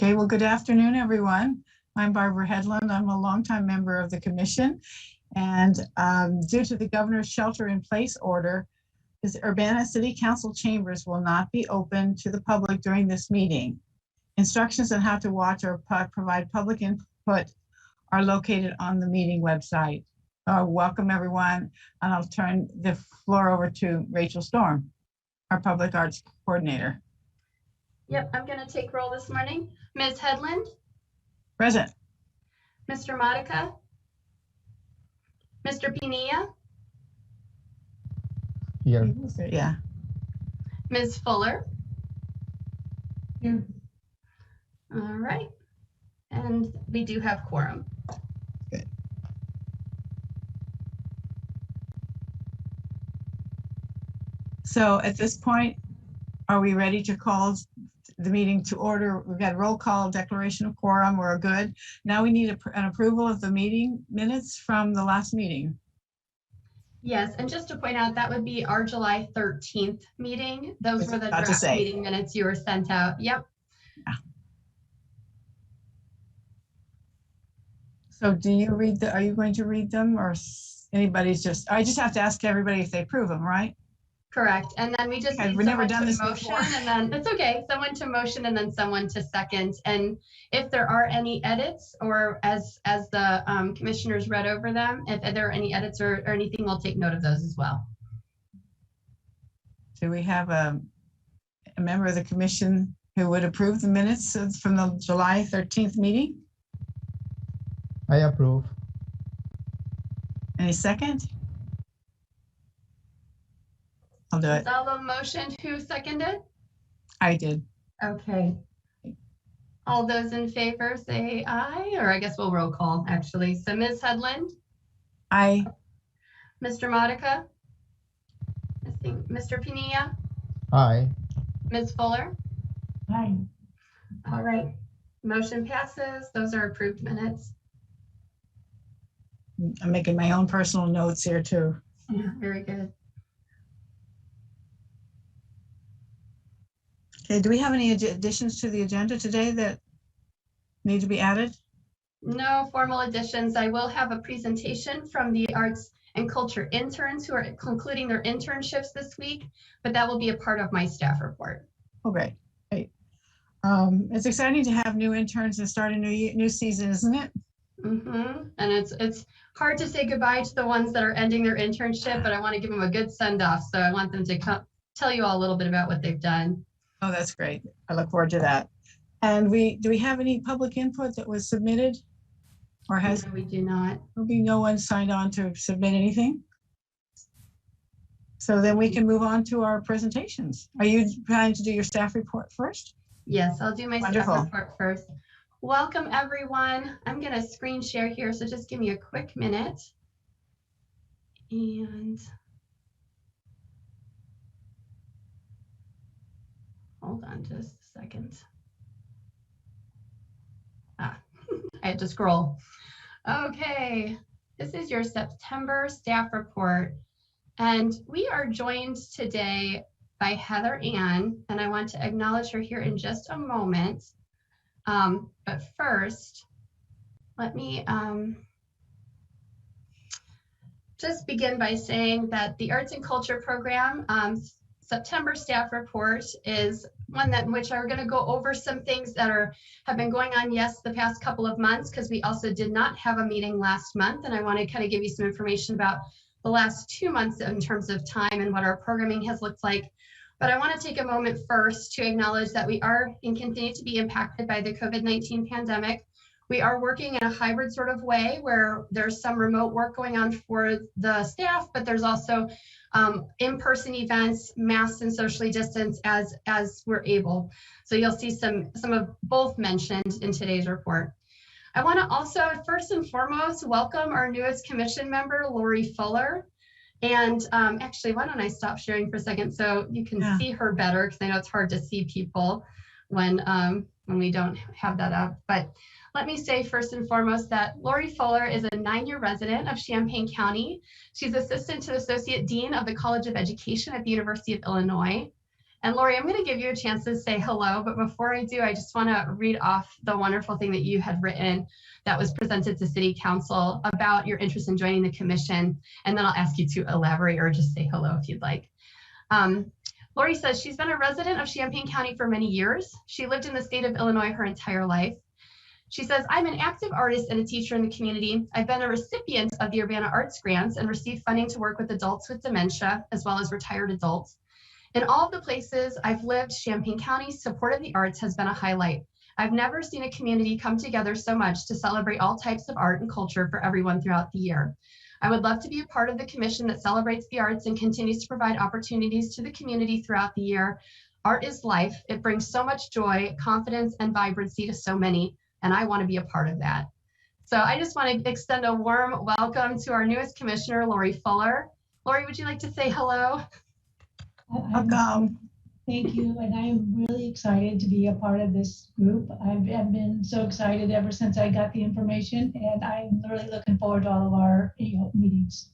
Okay, well, good afternoon, everyone. I'm Barbara Hedlund. I'm a longtime member of the commission. And due to the governor's shelter-in-place order, the Urbana City Council chambers will not be open to the public during this meeting. Instructions on how to watch or provide public input are located on the meeting website. Welcome, everyone. And I'll turn the floor over to Rachel Storm, our public arts coordinator. Yep, I'm going to take roll this morning. Ms. Hedlund? Present. Mr. Modica? Mr. Pinilla? Here. Yeah. Ms. Fuller? Here. All right. And we do have quorum. Good. So at this point, are we ready to call the meeting to order? We've got roll call, declaration of quorum, we're good. Now we need an approval of the meeting minutes from the last meeting. Yes, and just to point out, that would be our July 13th meeting. Those were the draft meeting minutes you were sent out. Yep. Yeah. So do you read are you going to read them, or anybody's I just have to ask everybody if they approve them, right? Correct. And then we just need we've never done to this motion before. And then it's okay. Someone to motion and then someone to second. And if there are any edits, or as the commissioners read over them, if there are any edits or anything, we'll take note of those as well. Do we have a member of the commission who would approve the minutes from the July 13th meeting? I approve. Any second? I'll do it. Gonzalo motioned. Who seconded? I did. Okay. All those in favor say aye, or I guess we'll roll call actually. So Ms. Hedlund? Aye. Mr. Modica? Mr. Pinilla? Aye. Ms. Fuller? Aye. All right. Motion passes. Those are approved minutes. I'm making my own personal notes here too. Yeah, very good. Okay, do we have any additions to the agenda today that need to be added? No formal additions. I will have a presentation from the arts and culture interns who are concluding their internships this week, but that will be a part of my staff report. Oh, great. It's exciting to have new interns and start a new season, isn't it? Mm-hmm. And it's hard to say goodbye to the ones that are ending their internship, but I want to give them a good send off. So I want them to tell you all a little bit about what they've done. Oh, that's great. I look forward to that. And do we have any public input that was submitted, or has? No, we do not. No one signed on to submit anything. So then we can move on to our presentations. Are you planning to do your staff report first? Yes, I'll do my Wonderful. staff report first. Welcome everyone. I'm going to screen share here, so just give me a quick minute. And hold on just a second. I had to scroll. Okay, this is your September staff report. And we are joined today by Heather Ann, and I want to acknowledge her here in just a moment. But first, let me just begin by saying that the Arts and Culture Program September staff report is one in which I'm going to go over some things that have been going on, yes, the past couple of months, because we also did not have a meeting last month, and I want to kind of give you some information about the last 2 months in terms of time and what our programming has looked like. But I want to take a moment first to acknowledge that we are and continue to be impacted by the COVID-19 pandemic. We are working in a hybrid sort of way where there's some remote work going on for the staff, but there's also in-person events, masked and socially distanced as we're able. So you'll see some of both mentioned in today's report. I want to also first and foremost welcome our newest commission member, Lori Fuller. And actually, why don't I stop sharing for a second so you can see her better, because I know it's hard to see people when we don't have that up. But let me say first and foremost that Lori Fuller is a 9-year resident of Champaign County. She's assistant to Associate Dean of the College of Education at the University of Illinois. And Lori, I'm going to give you a chance to say hello, but before I do, I just want to read off the wonderful thing that you had written that was presented to City Council about your interest in joining the commission, and then I'll ask you to elaborate or just say hello if you'd like. Lori says she's been a resident of Champaign County for many years. She lived in the state of Illinois her entire life. She says, I'm an active artist and a teacher in the community. I've been a recipient of the Urbana Arts Grants and received funding to work with adults with dementia, as well as retired adults. In all of the places I've lived, Champaign County's support of the arts has been a highlight. I've never seen a community come together so much to celebrate all types of art and culture for everyone throughout the year. I would love to be a part of the commission that celebrates the arts and continues to provide opportunities to the community throughout the year. Art is life. It brings so much joy, confidence, and vibrancy to so many, and I want to be a part of that. So I just want to extend a warm welcome to our newest commissioner, Lori Fuller. Lori, would you like to say hello? Welcome. Thank you, and I'm really excited to be a part of this group. I've been so excited ever since I got the information, and I'm really looking forward to all of our meetings.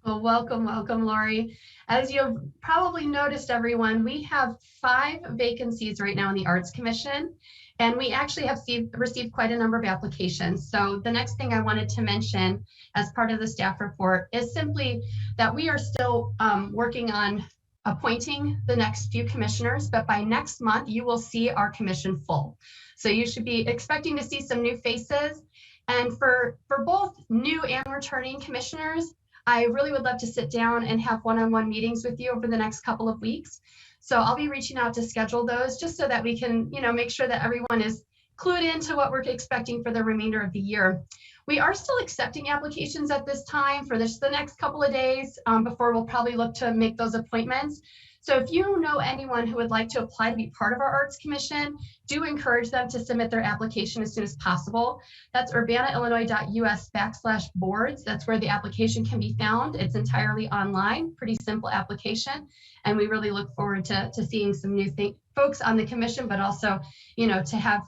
Well, welcome, Lori. As you've probably noticed, everyone, we have 5 vacancies right now in the Arts Commission, and we actually have received quite a number of applications. So the next thing I wanted to mention as part of the staff report is simply that we are still working on appointing the next few commissioners, but by next month, you will see our commission full. So you should be expecting to see some new faces. And for both new and returning commissioners, I really would love to sit down and have one-on-one meetings with you over the next couple of weeks. So I'll be reaching out to schedule those just so that we can, make sure that everyone is clued into what we're expecting for the remainder of the year. We are still accepting applications at this time for the next couple of days before we'll probably look to make those appointments. So if you know anyone who would like to apply to be part of our Arts Commission, do encourage them to submit their application as soon as possible. That's urbanaillinois.us/boards. That's where the application can be found. It's entirely online, pretty simple application. And we really look forward to seeing some new folks on the commission, but also, to have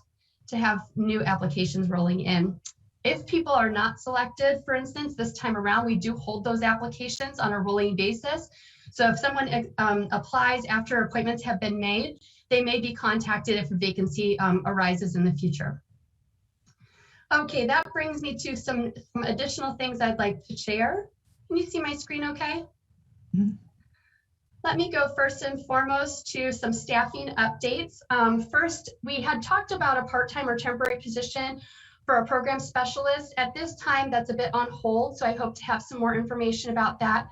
new applications rolling in. If people are not selected, for instance, this time around, we do hold those applications on a rolling basis. So if someone applies after appointments have been made, they may be contacted if a vacancy arises in the future. Okay, that brings me to some additional things I'd like to share. Can you see my screen okay? Mm-hmm. Let me go first and foremost to some staffing updates. First, we had talked about a part-time or temporary position for a program specialist. At this time, that's a bit on hold, so I hope to have some more information about that.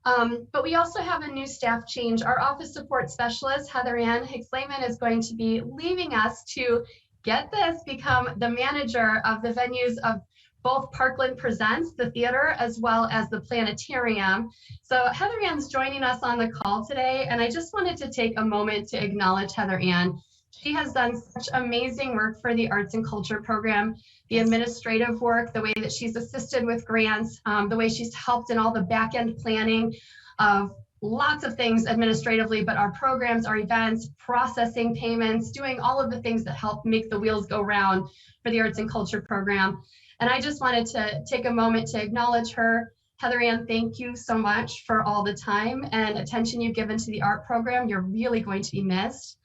But we also have a new staff change. Our office support specialist, Heather Ann Hicks-Lehman, is going to be leaving us to, get this, become the manager of the venues of both Parkland Presents, the theater, as well as the planetarium. So Heather Ann's joining us on the call today, and I just wanted to take a moment to acknowledge Heather Ann. She has done such amazing work for the Arts and Culture program, the administrative work, the way that she's assisted with grants, the way she's helped in all the back end planning of lots of things administratively, but our programs, our events, processing payments, doing all of the things that help make the wheels go round for the Arts and Culture program. And I just wanted to take a moment to acknowledge her. Heather Ann, thank you so much for all the time and attention you've given to the art program. You're really going to be missed.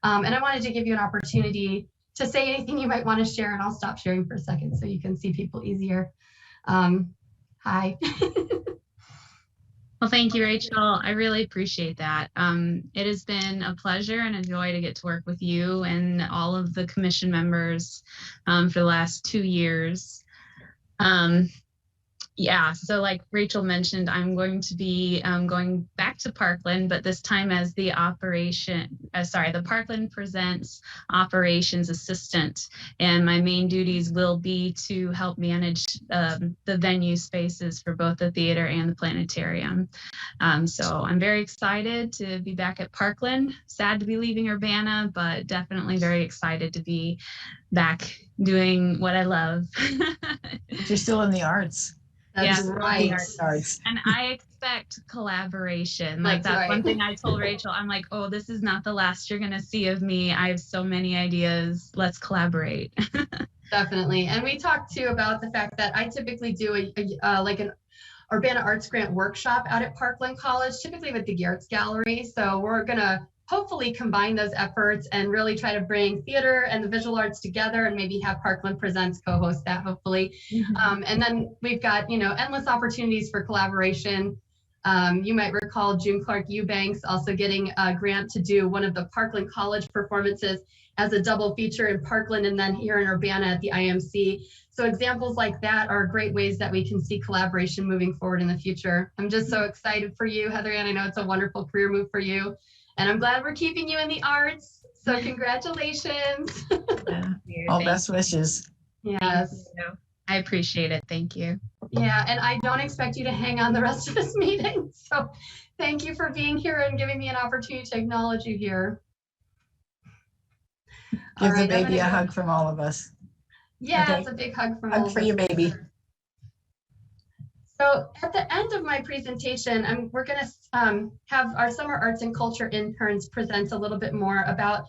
And I wanted to give you an opportunity to say anything you might want to share, and I'll stop sharing for a second so you can see people easier. Hi. Well, thank you, Rachel. I really appreciate that. It has been a pleasure and a joy to get to work with you and all of the commission members for the last 2 years. Yeah, so like Rachel mentioned, I'm going to be going back to Parkland, but this time as the Parkland Presents operations assistant. And my main duties will be to help manage the venue spaces for both the theater and the planetarium. So I'm very excited to be back at Parkland. Sad to be leaving Urbana, but definitely very excited to be back doing what I love. You're still in the arts. That's right. And I expect collaboration. Like that's right. One thing I told Rachel, I'm like, oh, this is not the last you're going to see of me. I have so many ideas. Let's collaborate. Definitely. And we talked too about the fact that I typically do like an Urbana Arts Grant workshop out at Parkland College, typically with the Garrett's Gallery. So we're going to hopefully combine those efforts and really try to bring theater and the visual arts together, and maybe have Parkland Presents co-host that, hopefully. And then we've got, endless opportunities for collaboration. You might recall June Clark Eubanks also getting a grant to do one of the Parkland College performances as a double feature in Parkland and then here in Urbana at the IMC. So examples like that are great ways that we can see collaboration moving forward in the future. I'm just so excited for you, Heather Ann. I know it's a wonderful career move for you. And I'm glad we're keeping you in the arts. So congratulations. Yeah. All best wishes. Yes. I appreciate it. Thank you. Yeah, and I don't expect you to hang on the rest of this meeting. So thank you for being here and giving me an opportunity to acknowledge you here. Give All right, the I'm baby gonna a go- hug from all of us. Yeah, Okay. it's a big hug from all Hug of for us. your baby. So at the end of my presentation, we're going to have our summer arts and culture interns present a little bit more about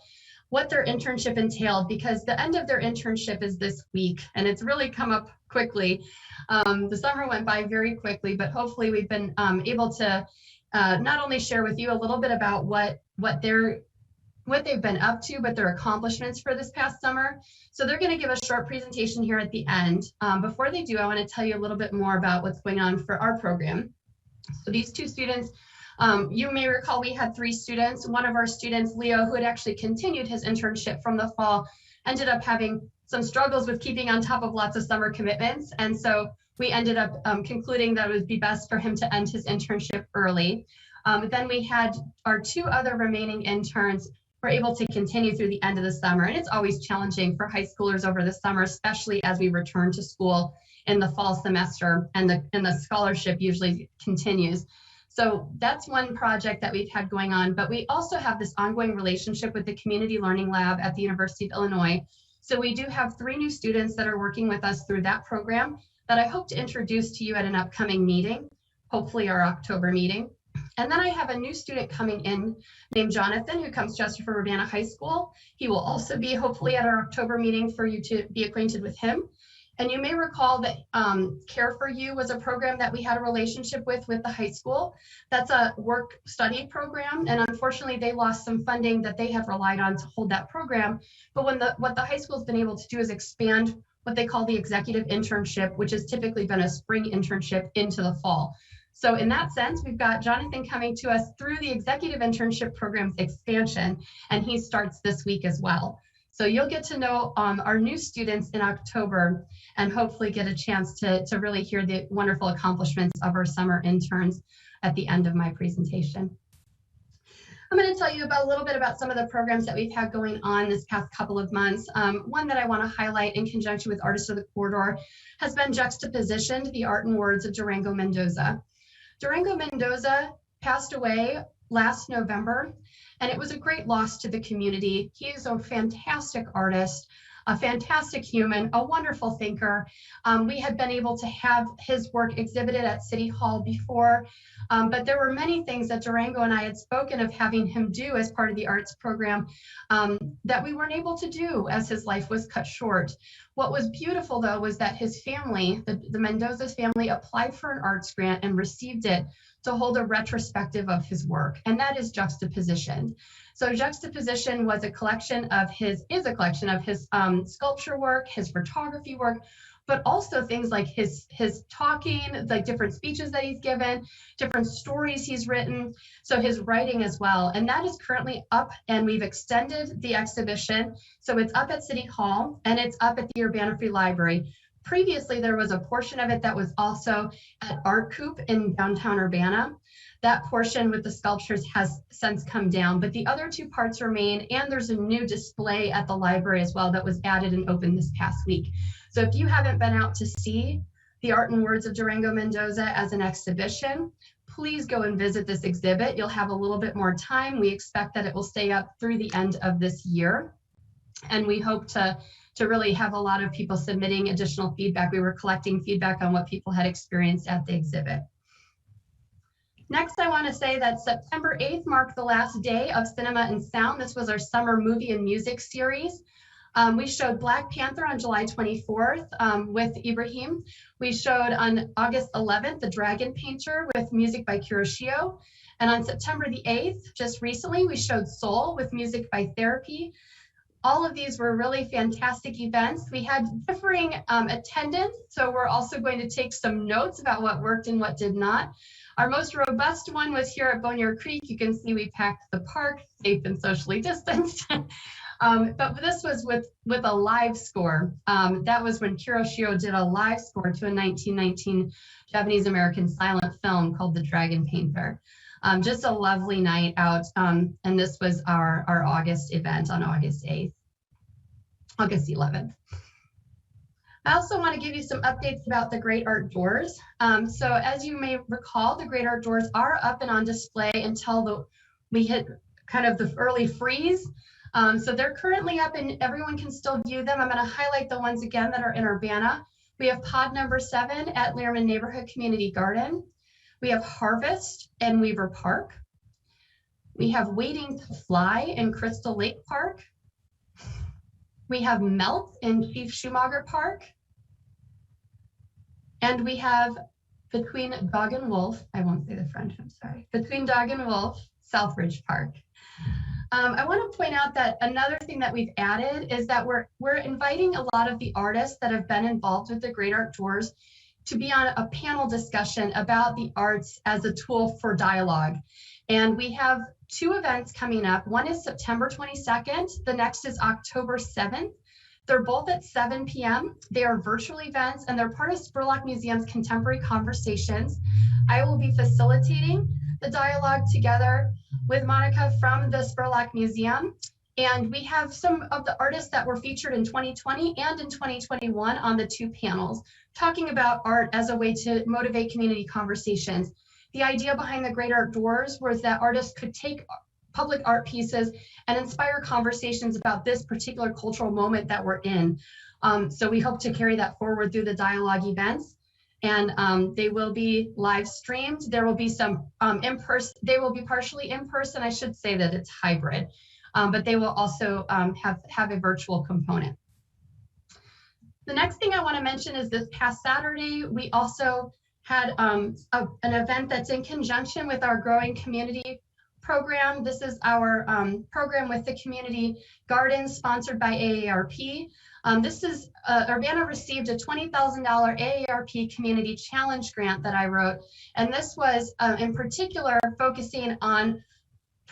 what their internship entailed, because the end of their internship is this week and it's really come up quickly. The summer went by very quickly, but hopefully we've been able to not only share with you a little bit about what they've been up to, but their accomplishments for this past summer. So they're going to give a short presentation here at the end. Before they do, I want to tell you a little bit more about what's going on for our program. So these two students, you may recall we had 3 students. One of our students, Leo, who had actually continued his internship from the fall, ended up having some struggles with keeping on top of lots of summer commitments. And so we ended up concluding that it would be best for him to end his internship early. Then we had our 2 other remaining interns were able to continue through the end of the summer. And it's always challenging for high schoolers over the summer, especially as we return to school in the fall semester and the scholarship usually continues. So that's one project that we've had going on, but we also have this ongoing relationship with the Community Learning Lab at the University of Illinois. So we do have 3 new students that are working with us through that program that I hope to introduce to you at an upcoming meeting, hopefully our October meeting. And then I have a new student coming in named Jonathan, who comes to us from Urbana High School. He will also be hopefully at our October meeting for you to be acquainted with him. And you may recall that Care for You was a program that we had a relationship with the high school. That's a work study program. And unfortunately, they lost some funding that they had relied on to hold that program. But what the high school's been able to do is expand what they call the executive internship, which has typically been a spring internship into the fall. So in that sense, we've got Jonathan coming to us through the executive internship program's expansion, and he starts this week as well. So you'll get to know our new students in October and hopefully get a chance to really hear the wonderful accomplishments of our summer interns at the end of my presentation. I'm going to tell you about a little bit about some of the programs that we've had going on this past couple of months. One that I want to highlight in conjunction with Artists of the Corridor has been Juxtapositioned, the Art and Words of Durango Mendoza. Durango Mendoza passed away last November, and it was a great loss to the community. He is a fantastic artist, a fantastic human, a wonderful thinker. We had been able to have his work exhibited at City Hall before, but there were many things that Durango and I had spoken of having him do as part of the arts program that we weren't able to do as his life was cut short. What was beautiful, though, was that his family, the Mendoza's family, applied for an arts grant and received it to hold a retrospective of his work, and that is Juxtapositioned. So Juxtaposition is a collection of his sculpture work, his photography work, but also things like his talking, like different speeches that he's given, different stories he's written, so his writing as well. And that is currently up, and we've extended the exhibition. So it's up at City Hall, and it's up at the Urbana Free Library. Previously, there was a portion of it that was also at Art Coop in downtown Urbana. That portion with the sculptures has since come down, but the other 2 parts remain, and there's a new display at the library as well that was added and opened this past week. So if you haven't been out to see the Art and Words of Durango Mendoza as an exhibition, please go and visit this exhibit. You'll have a little bit more time. We expect that it will stay up through the end of this year, and we hope to really have a lot of people submitting additional feedback. We were collecting feedback on what people had experienced at the exhibit. Next, I want to say that September 8th marked the last day of Cinema and Sound. This was our summer movie and music series. We showed Black Panther on July 24th with Ibrahim. We showed on August 11th, The Dragon Painter with music by Kuroshio. And on September the 8th, just recently, we showed Soul with music by Therapy. All of these were really fantastic events. We had differing attendance, so we're also going to take some notes about what worked and what did not. Our most robust one was here at Bonnier Creek. You can see we packed the park, safe and socially distanced. But this was with a live score. That was when Kuroshio did a live score to a 1919 Japanese-American silent film called The Dragon Painter. Just a lovely night out. And this was our August event on August 11th. I also want to give you some updates about the Great Art Doors. So as you may recall, the Great Art Doors are up and on display until we hit kind of the early freeze. So they're currently up and everyone can still view them. I'm going to highlight the ones again that are in Urbana. We have pod number 7 at Lehrman Neighborhood Community Garden. We have Harvest in Weaver Park. We have Waiting to Fly in Crystal Lake Park. We have Melt in Chief Schumacher Park. And we have Between Dog and Wolf, I won't say the French, I'm sorry. Between Dog and Wolf, Southridge Park. I want to point out that another thing that we've added is that we're inviting a lot of the artists that have been involved with the Great Art Doors to be on a panel discussion about the arts as a tool for dialogue. And we have 2 events coming up. One is September 22nd. The next is October 7th. They're both at 7 p.m. They are virtual events and they're part of Spurlock Museum's Contemporary Conversations. I will be facilitating the dialogue together with Monica from the Spurlock Museum. And we have some of the artists that were featured in 2020 and in 2021 on the 2 panels, talking about art as a way to motivate community conversations. The idea behind the Great Art Doors was that artists could take public art pieces and inspire conversations about this particular cultural moment that we're in. So we hope to carry that forward through the dialogue events. And they will be live streamed. There will be some in-person, they will be partially in person. I should say that it's hybrid, but they will also have a virtual component. The next thing I want to mention is this past Saturday, we also had an event that's in conjunction with our Growing Community program. This is our program with the community gardens sponsored by AARP. Urbana received a $20,000 AARP Community Challenge grant that I wrote. And this was in particular focusing on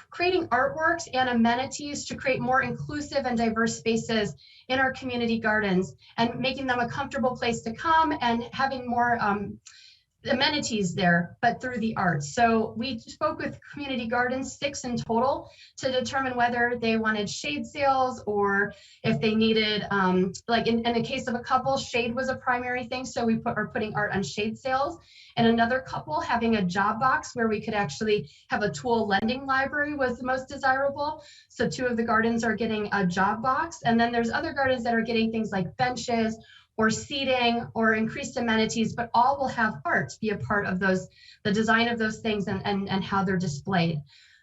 creating artworks and amenities to create more inclusive and diverse spaces in our community gardens and making them a comfortable place to come and having more amenities there, but through the arts. So we spoke with Community Gardens, 6 in total, to determine whether they wanted shade sales or if they needed, like in the case of a couple, shade was a primary thing. So we are putting art on shade sales. And another couple having a job box where we could actually have a tool lending library was the most desirable. So 2 of the gardens are getting a job box. And then there's other gardens that are getting things like benches or seating or increased amenities, but all will have art be a part of those, the design of those things and how they're displayed.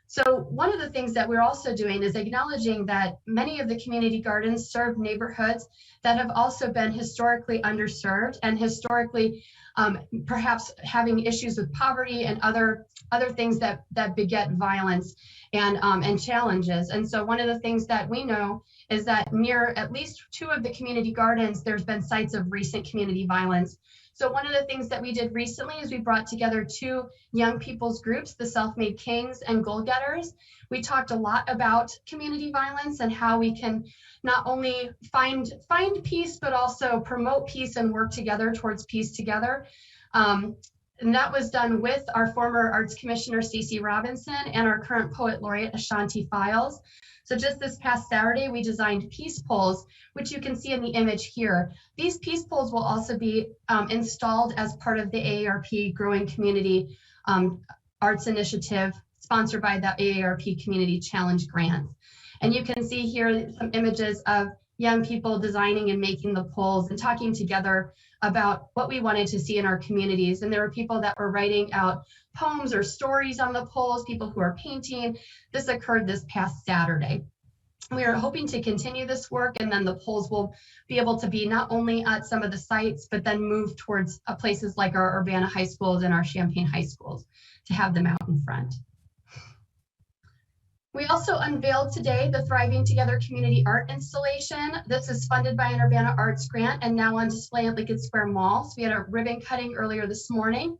So one of the things that we're also doing is acknowledging that many of the community gardens serve neighborhoods that have also been historically underserved and historically perhaps having issues with poverty and other things that beget violence and challenges. And so one of the things that we know is that near at least 2 of the community gardens, there's been sites of recent community violence. So one of the things that we did recently is we brought together 2 young people's groups, the Self-Made Kings and Goal Getters. We talked a lot about community violence and how we can not only find peace, but also promote peace and work together towards peace together. And that was done with our former Arts Commissioner, Stacey Robinson, and our current Poet Laureate, Ashanti Files. So just this past Saturday, we designed peace poles, which you can see in the image here. These peace poles will also be installed as part of the AARP Growing Community Arts Initiative, sponsored by the AARP Community Challenge Grant. And you can see here some images of young people designing and making the poles and talking together about what we wanted to see in our communities. And there were people that were writing out poems or stories on the poles, people who are painting. This occurred this past Saturday. We are hoping to continue this work, and then the poles will be able to be not only at some of the sites, but then move towards places like our Urbana high schools and our Champaign high schools to have them out in front. We also unveiled today the Thriving Together community art installation. This is funded by an Urbana Arts grant and now on display at Lincoln Square Mall. So we had a ribbon cutting earlier this morning.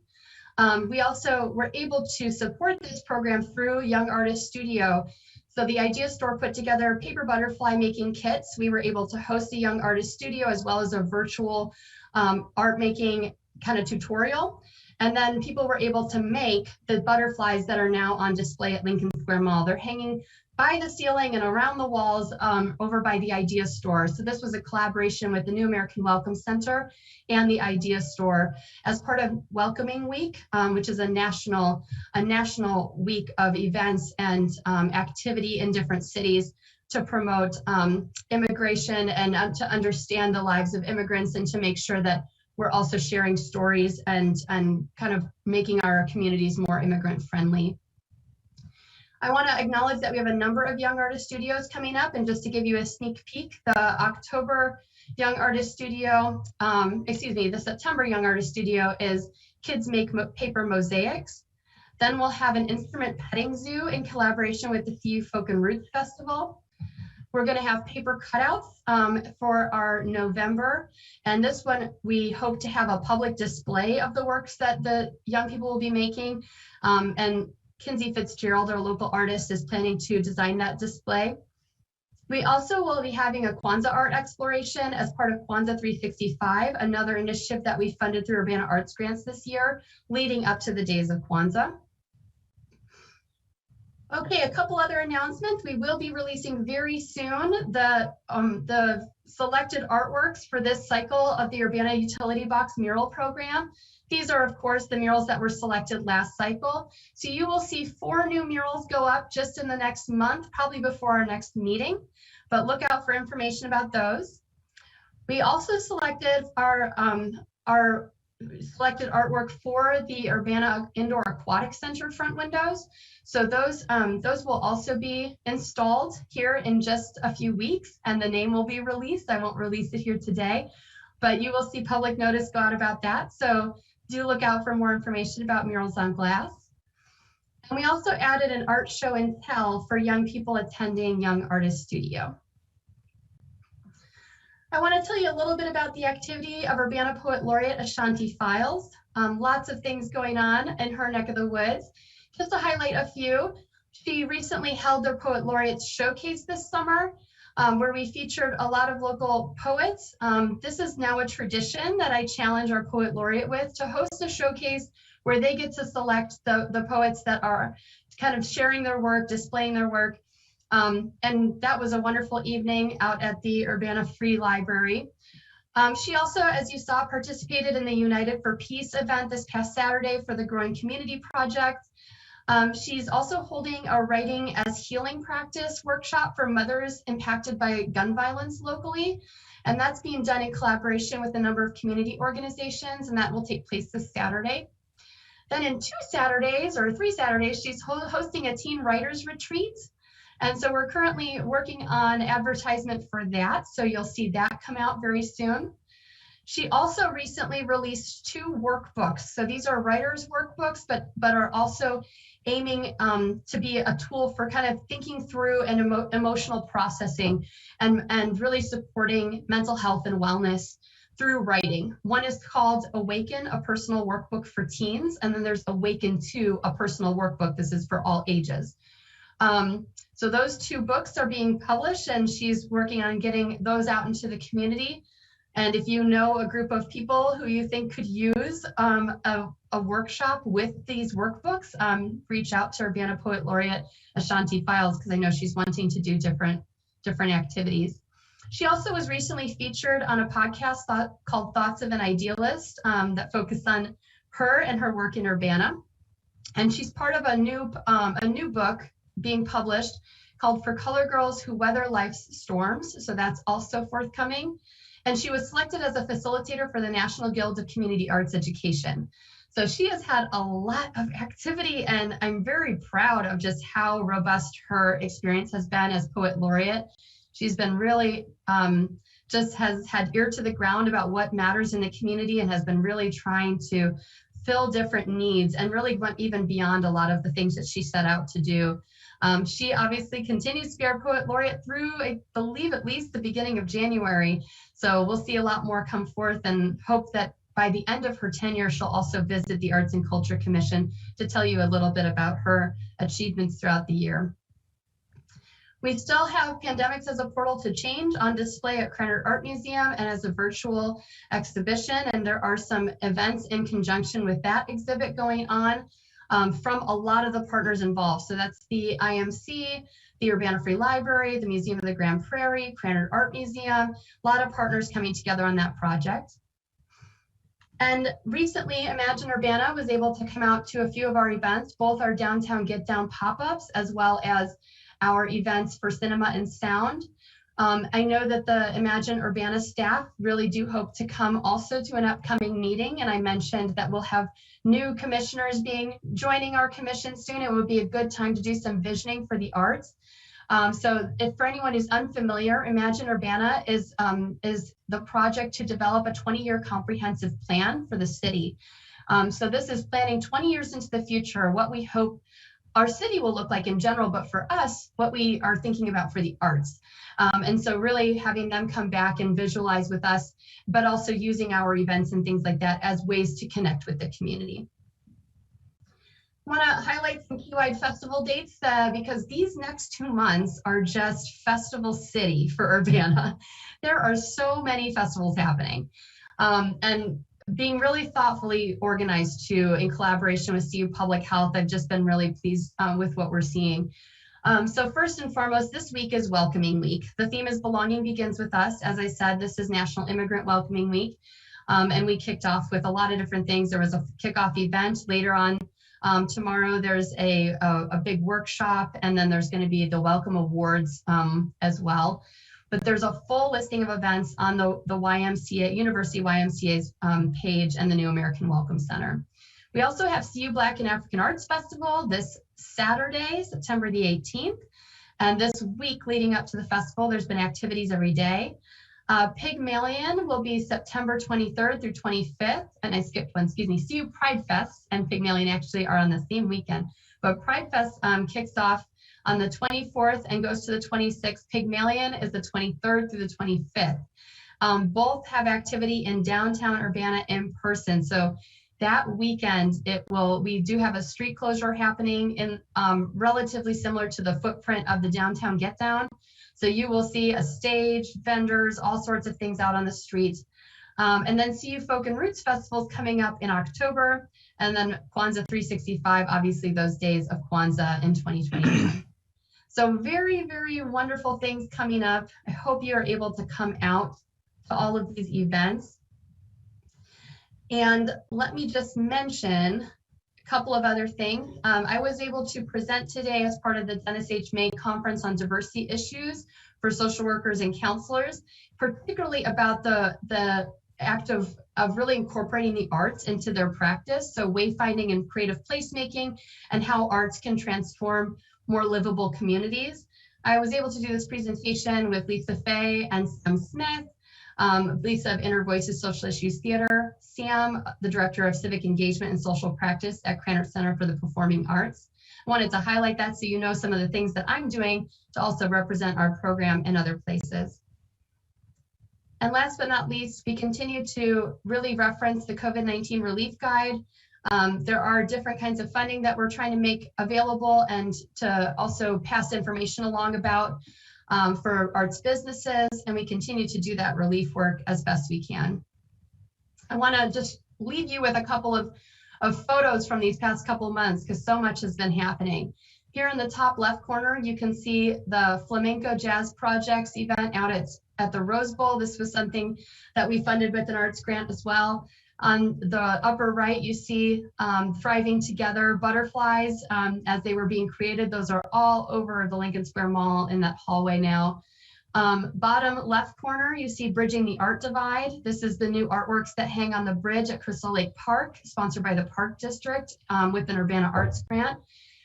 We also were able to support this program through Young Artist Studio. So the Idea Store put together paper butterfly making kits. We were able to host a Young Artist Studio as well as a virtual art making kind of tutorial. And then people were able to make the butterflies that are now on display at Lincoln Square Mall. They're hanging by the ceiling and around the walls over by the Idea Store. So this was a collaboration with the New American Welcome Center and the Idea Store as part of Welcoming Week, which is a national week of events and activity in different cities to promote immigration and to understand the lives of immigrants and to make sure that we're also sharing stories and kind of making our communities more immigrant friendly. I want to acknowledge that we have a number of Young Artist Studios coming up, and just to give you a sneak peek, the October Young Artist Studio, the September Young Artist Studio is Kids Make Paper Mosaics. Then we'll have an instrument petting zoo in collaboration with the Thew Folk and Roots Festival. We're going to have paper cutouts for our November. And this one, we hope to have a public display of the works that the young people will be making. And Kinsey Fitzgerald, our local artist, is planning to design that display. We also will be having a Kwanzaa art exploration as part of Kwanzaa 365, another initiative that we funded through Urbana Arts grants this year, leading up to the days of Kwanzaa. Okay, a couple other announcements. We will be releasing very soon the selected artworks for this cycle of the Urbana Utility Box mural program. These are, of course, the murals that were selected last cycle. So you will see 4 new murals go up just in the next month, probably before our next meeting, but look out for information about those. We also selected our selected artwork for the Urbana Indoor Aquatic Center front windows. So those will also be installed here in just a few weeks, and the name will be released. I won't release it here today, but you will see public notice go out about that. So do look out for more information about murals on glass. And we also added an art show and tell for young people attending Young Artist Studio. I want to tell you a little bit about the activity of Urbana Poet Laureate Ashanti Files. Lots of things going on in her neck of the woods. Just to highlight a few, she recently held their Poet Laureates Showcase this summer, where we featured a lot of local poets. This is now a tradition that I challenge our Poet Laureate with, to host a showcase where they get to select the poets that are kind of sharing their work, displaying their work. And that was a wonderful evening out at the Urbana Free Library. She also, as you saw, participated in the United for Peace event this past Saturday for the Growing Community Project. She's also holding a Writing as Healing Practice workshop for mothers impacted by gun violence locally. And that's being done in collaboration with a number of community organizations, and that will take place this Saturday. Then in 3 Saturdays, she's hosting a teen writers retreat. And so we're currently working on advertisement for that. So you'll see that come out very soon. She also recently released 2 workbooks. So these are writers' workbooks, but are also aiming to be a tool for kind of thinking through and emotional processing and really supporting mental health and wellness through writing. One is called Awaken, a personal workbook for teens. And then there's Awaken 2, a personal workbook. This is for all ages. So those 2 books are being published, and she's working on getting those out into the community. And if you know a group of people who you think could use a workshop with these workbooks, reach out to Urbana Poet Laureate Ashanti Files, because I know she's wanting to do different activities. She also was recently featured on a podcast called Thoughts of an Idealist that focused on her and her work in Urbana. And she's part of a new book being published called For Color Girls Who Weather Life's Storms. So that's also forthcoming. And she was selected as a facilitator for the National Guild of Community Arts Education. So she has had a lot of activity, and I'm very proud of just how robust her experience has been as poet laureate. She's been really just has had ear to the ground about what matters in the community and has been really trying to fill different needs and really went even beyond a lot of the things that she set out to do. She obviously continues to be our poet laureate through, I believe, at least the beginning of January. So we'll see a lot more come forth, and hope that by the end of her tenure, she'll also visit the Arts and Culture Commission to tell you a little bit about her achievements throughout the year. We still have Pandemics as a Portal to Change on display at Krannert Art Museum and as a virtual exhibition. And there are some events in conjunction with that exhibit going on from a lot of the partners involved. So that's the IMC, the Urbana Free Library, the Museum of the Grand Prairie, Krannert Art Museum, a lot of partners coming together on that project. And recently, Imagine Urbana was able to come out to a few of our events, both our Downtown Get Down pop-ups, as well as our events for cinema and sound. I know that the Imagine Urbana staff really do hope to come also to an upcoming meeting. And I mentioned that we'll have new commissioners joining our commission soon. It would be a good time to do some visioning for the arts. So if for anyone who's unfamiliar, Imagine Urbana is the project to develop a 20-year comprehensive plan for the city. So this is planning 20 years into the future, what we hope our city will look like in general, but for us, what we are thinking about for the arts. And so really having them come back and visualize with us, but also using our events and things like that as ways to connect with the community. I want to highlight some key-wide festival dates because these next 2 months are just festival city for Urbana. There are so many festivals happening. And being really thoughtfully organized too in collaboration with CU Public Health. I've just been really pleased with what we're seeing. So first and foremost, this week is Welcoming Week. The theme is Belonging Begins With Us. As I said, this is National Immigrant Welcoming Week. And we kicked off with a lot of different things. There was a kickoff event later on. Tomorrow there's a big workshop, and then there's going to be the Welcome Awards as well. But there's a full listing of events on the YMCA, University YMCA's page, and the New American Welcome Center. We also have CU Black and African Arts Festival this Saturday, September the 18th. And this week leading up to the festival, there's been activities every day. Pygmalion will be September 23rd through 25th. And I skipped one, excuse me, CU Pride Fest and Pygmalion actually are on the same weekend. But Pride Fest kicks off on the 24th and goes to the 26th. Pygmalion is the 23rd through the 25th. Both have activity in downtown Urbana in person. So that weekend, we do have a street closure happening in relatively similar to the footprint of the Downtown Get Down. So you will see a stage, vendors, all sorts of things out on the streets. And then CU Folk and Roots Festival is coming up in October. And then Kwanzaa 365, obviously those days of Kwanzaa in 2021. So very, very wonderful things coming up. I hope you are able to come out to all of these events. And let me just mention a couple of other things. I was able to present today as part of the Dennis H. May Conference on Diversity Issues for Social Workers and Counselors, particularly about the act of really incorporating the arts into their practice. So wayfinding and creative placemaking and how arts can transform more livable communities. I was able to do this presentation with Lisa Fay and Sam Smith. Lisa of Inner Voices Social Issues Theater, Sam, the Director of Civic Engagement and Social Practice at Krannert Center for the Performing Arts. I wanted to highlight that so you know some of the things that I'm doing to also represent our program in other places. And last but not least, we continue to really reference the COVID-19 relief guide. There are different kinds of funding that we're trying to make available and to also pass information along about for arts businesses, and we continue to do that relief work as best we can. I want to just leave you with a couple of photos from these past couple of months because so much has been happening. Here in the top left corner, you can see the Flamenco Jazz Projects event out at the Rose Bowl. This was something that we funded with an arts grant as well. On the upper right, you see Thriving Together butterflies as they were being created. Those are all over the Lincoln Square Mall in that hallway now. Bottom left corner, you see Bridging the Art Divide. This is the new artworks that hang on the bridge at Crystal Lake Park, sponsored by the Park District with an Urbana Arts grant.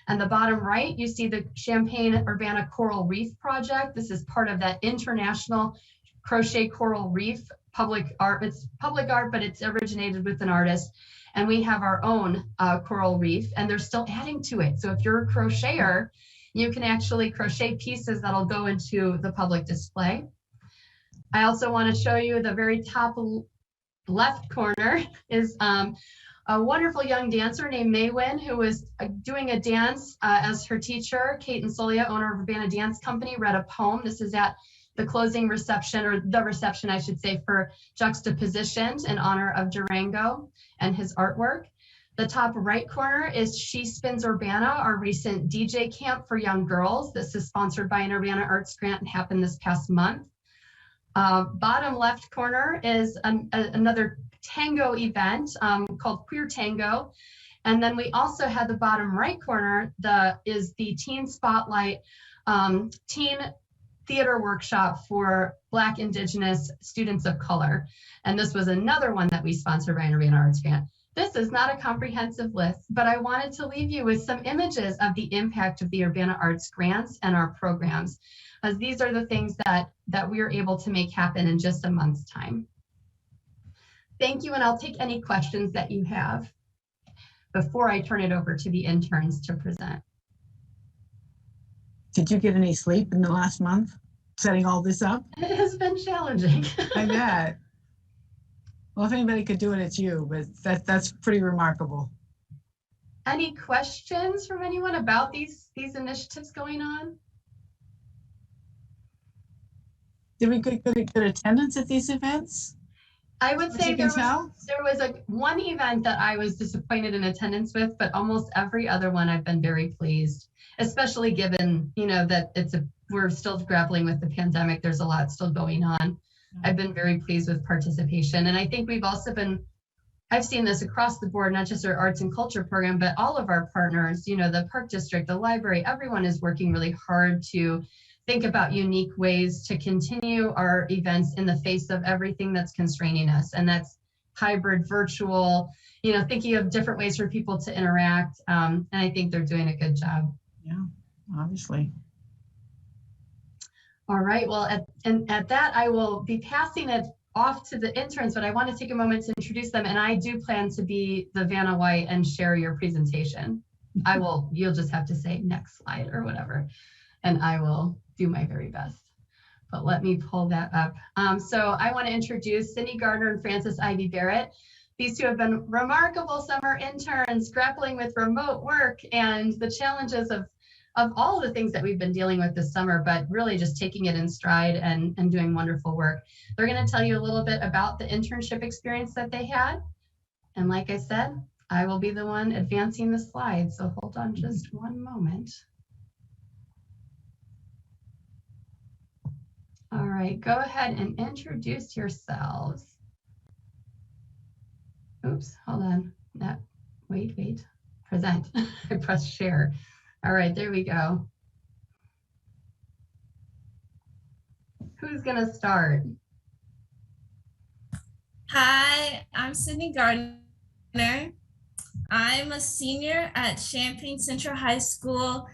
And the bottom right, you see the Champaign-Urbana Coral Reef Project. This is part of that international crochet coral reef public art. It's public art, but it's originated with an artist. And we have our own coral reef, and they're still adding to it. So if you're a crocheter, you can actually crochet pieces that'll go into the public display. I also want to show you the very top left corner is a wonderful young dancer named Maywin, who was doing a dance as her teacher, Kate and Solia, owner of Urbana Dance Company, read a poem. This is at the closing reception, or the reception, I should say, for Juxtapositioned in honor of Durango and his artwork. The top right corner is She Spins Urbana, our recent DJ camp for young girls. This is sponsored by an Urbana Arts grant and happened this past month. Bottom left corner is another tango event called Queer Tango. And then we also had the bottom right corner is the Teen Spotlight Teen Theater Workshop for Black Indigenous students of color. And this was another one that we sponsored by an Urbana Arts grant. This is not a comprehensive list, but I wanted to leave you with some images of the impact of the Urbana Arts grants and our programs, as these are the things that we are able to make happen in just a month's time. Thank you, and I'll take any questions that you have before I turn it over to the interns to present. Did you get any sleep in the last month setting all this up? It has been challenging. I bet. Well, if anybody could do it, it's you, but that's pretty remarkable. Any questions from anyone about these initiatives going on? Did we get good attendance at these events? I would say there was one event that I was disappointed in attendance with, but almost every other one I've been very pleased, especially given, that we're still grappling with the pandemic. There's a lot still going on. I've been very pleased with participation. And I think we've also I've seen this across the board, not just our arts and culture program, but all of our partners, the Park District, the library, everyone is working really hard to think about unique ways to continue our events in the face of everything that's constraining us. And that's hybrid, virtual, thinking of different ways for people to interact. And I think they're doing a good job. Yeah, obviously. All right, well, at that, I will be passing it off to the interns, but I want to take a moment to introduce them. And I do plan to be the Vanna White and share your presentation. You'll just have to say next slide or whatever, and I will do my very best. But let me pull that up. So I want to introduce Cindy Gardner and Frances Ivy Barrett. These two have been remarkable summer interns grappling with remote work and the challenges of all the things that we've been dealing with this summer, but really just taking it in stride and doing wonderful work. They're going to tell you a little bit about the internship experience that they had. And like I said, I will be the one advancing the slides. So hold on just one moment. All right, go ahead and introduce yourselves. Oops, hold on. Wait, present. I pressed share. All right, there we go. Who's gonna start? Hi, I'm Cindy Gardner. I'm a senior at Champaign Central High School.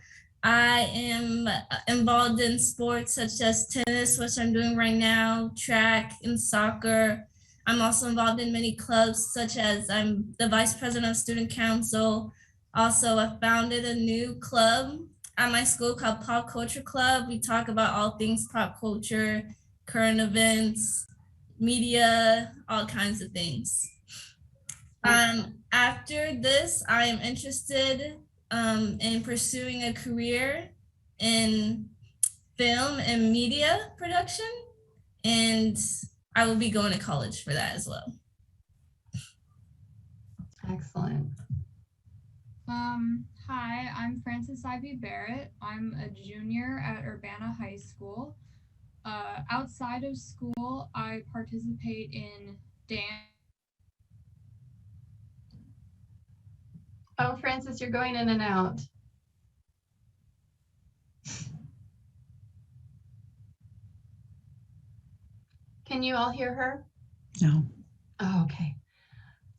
I am involved in sports such as tennis, which I'm doing right now, track and soccer. I'm also involved in many clubs, such as I'm the vice president of student council. Also, I founded a new club at my school called Pop Culture Club. We talk about all things pop culture, current events, media, all kinds of things. After this, I am interested in pursuing a career in film and media production, and I will be going to college for that as well. Excellent. Hi, I'm Frances Ivy Barrett. I'm a junior at Urbana High School. Outside of school, I participate in dance. Oh, Frances, you're going in and out. Can you all hear her? No. Oh, okay.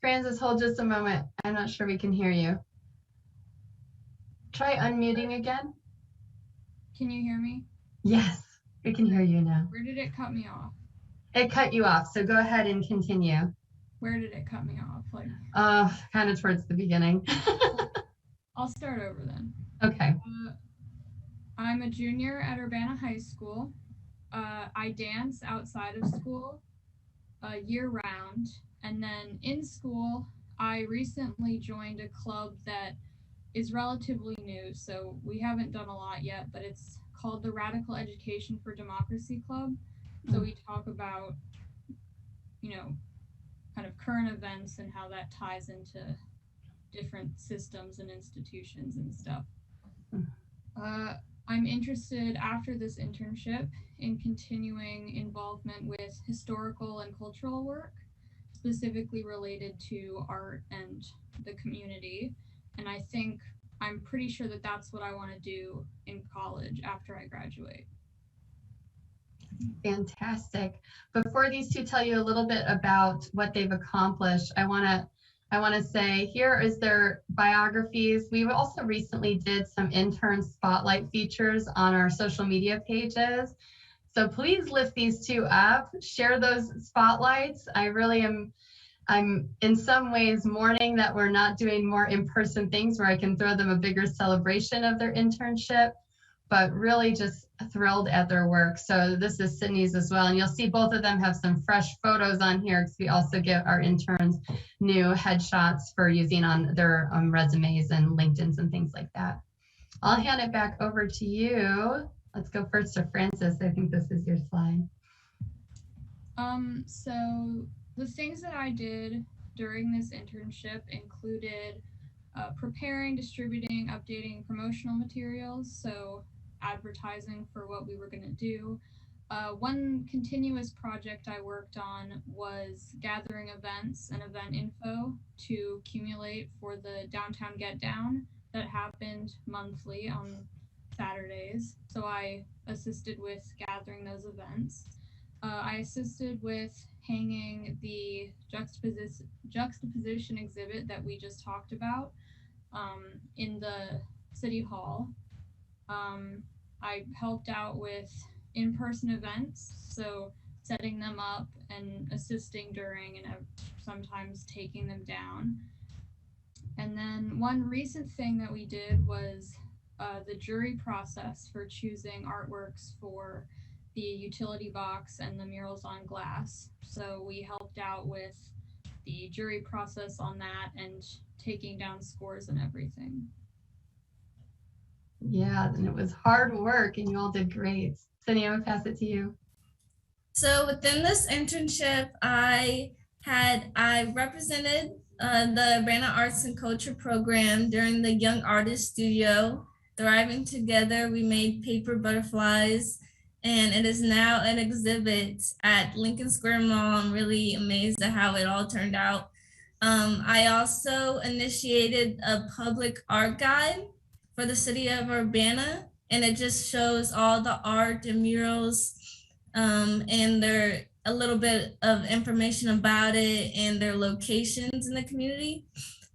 Francis, hold just a moment. I'm not sure we can hear you. Try unmuting again. Can you hear me? Yes, we can hear you now. Where did it cut me off? It cut you off, so go ahead and continue. Where did it cut me off? Like, Kind of towards the beginning. I'll start over then. Okay. I'm a junior at Urbana High School. I dance outside of school year round. And then in school, I recently joined a club that is relatively new. So we haven't done a lot yet, but it's called the Radical Education for Democracy Club. So we talk about, kind of current events and how that ties into different systems and institutions and stuff. I'm interested after this internship in continuing involvement with historical and cultural work, specifically related to art and the community. And I'm pretty sure that that's what I want to do in college after I graduate. Fantastic. Before these two tell you a little bit about what they've accomplished, I want to say here is their biographies. We also recently did some intern spotlight features on our social media pages. So please lift these two up, share those spotlights. I'm in some ways mourning that we're not doing more in-person things where I can throw them a bigger celebration of their internship, but really just thrilled at their work. So this is Sydney's as well. And you'll see both of them have some fresh photos on here because we also give our interns new headshots for using on their resumes and LinkedIn's and things like that. I'll hand it back over to you. Let's go first to Francis. I think this is your slide. So the things that I did during this internship included preparing, distributing, updating promotional materials, so advertising for what we were going to do. One continuous project I worked on was gathering events and event info to accumulate for the Downtown Get Down that happened monthly on Saturdays. So I assisted with gathering those events. I assisted with hanging the juxtaposition exhibit that we just talked about in the City Hall. I helped out with in-person events, so setting them up and assisting during and sometimes taking them down. And then one recent thing that we did was the jury process for choosing artworks for the utility box and the murals on glass. So we helped out with the jury process on that and taking down scores and everything. Yeah, and it was hard work and you all did great. Cindy, I'm gonna pass it to you. So within this internship, I represented the Urbana Arts and Culture program during the Young Artist Studio. Thriving Together, we made paper butterflies, and it is now an exhibit at Lincoln Square Mall. I'm really amazed at how it all turned out. I also initiated a public art guide for the city of Urbana, and it just shows all the art and murals and a little bit of information about it and their locations in the community.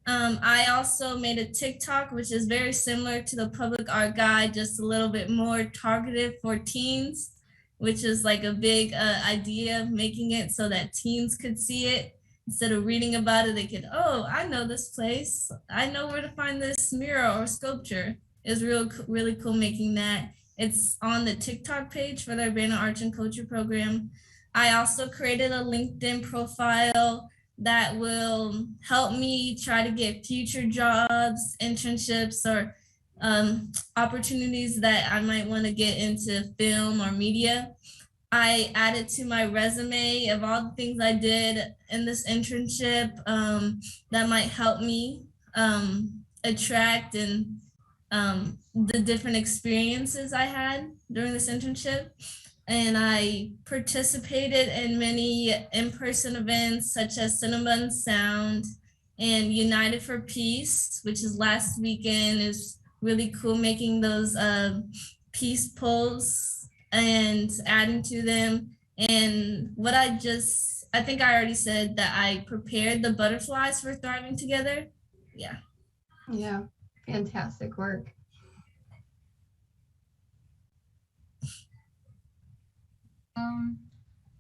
I also made a TikTok, which is very similar to the public art guide, just a little bit more targeted for teens, which is like a big idea of making it so that teens could see it. Instead of reading about it, they could, oh, I know this place. I know where to find this mural or sculpture. It's really cool making that. It's on the TikTok page for the Urbana Arts and Culture program. I also created a LinkedIn profile that will help me try to get future jobs, internships, or opportunities that I might want to get into film or media. I added to my resume of all the things I did in this internship that might help me attract and the different experiences I had during this internship. And I participated in many in-person events such as Cinema and Sound and United for Peace, which is last weekend. Is really cool making those peace polls and adding to them. And I think I already said that I prepared the butterflies for Thriving Together. Yeah. Yeah, fantastic work.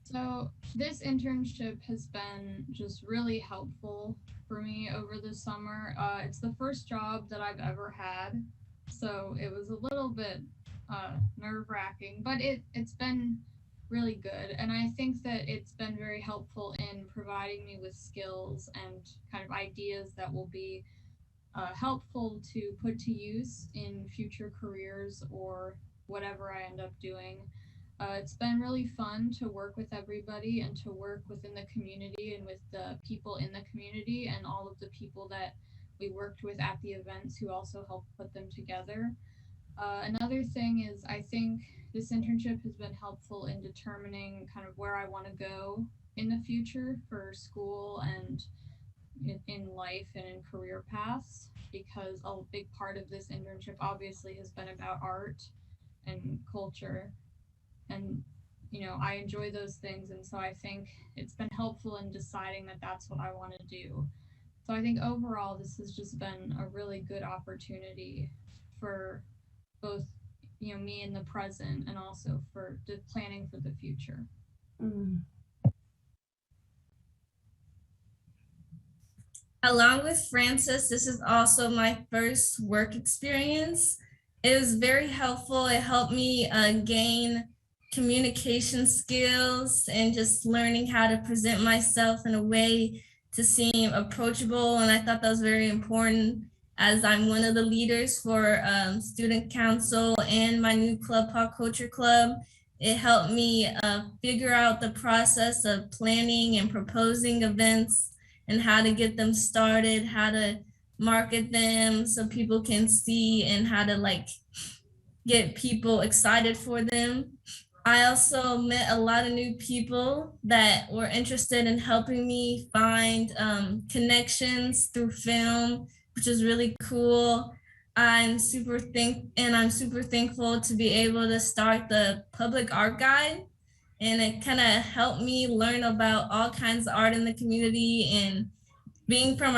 So this internship has been just really helpful for me over the summer. It's the first job that I've ever had, so it was a little bit nerve-wracking, but it's been really good. And I think that it's been very helpful in providing me with skills and kind of ideas that will be helpful to put to use in future careers or whatever I end up doing. It's been really fun to work with everybody and to work within the community and with the people in the community and all of the people that we worked with at the events who also helped put them together. Another thing is I think this internship has been helpful in determining kind of where I want to go in the future for school and in life and in career paths, because a big part of this internship obviously has been about art and culture. And, I enjoy those things. And so I think it's been helpful in deciding that that's what I want to do. So I think overall, this has just been a really good opportunity for both, me in the present and also for planning for the future. Mm. Along with Francis, this is also my first work experience. It was very helpful. It helped me gain communication skills and just learning how to present myself in a way to seem approachable. And I thought that was very important, as I'm one of the leaders for student council and my new club, Pop Culture Club. It helped me figure out the process of planning and proposing events and how to get them started, how to market them so people can see, and how to get people excited for them. I also met a lot of new people that were interested in helping me find connections through film, which is really cool. I'm super thankful to be able to start the public art guide, and it kind of helped me learn about all kinds of art in the community. And being from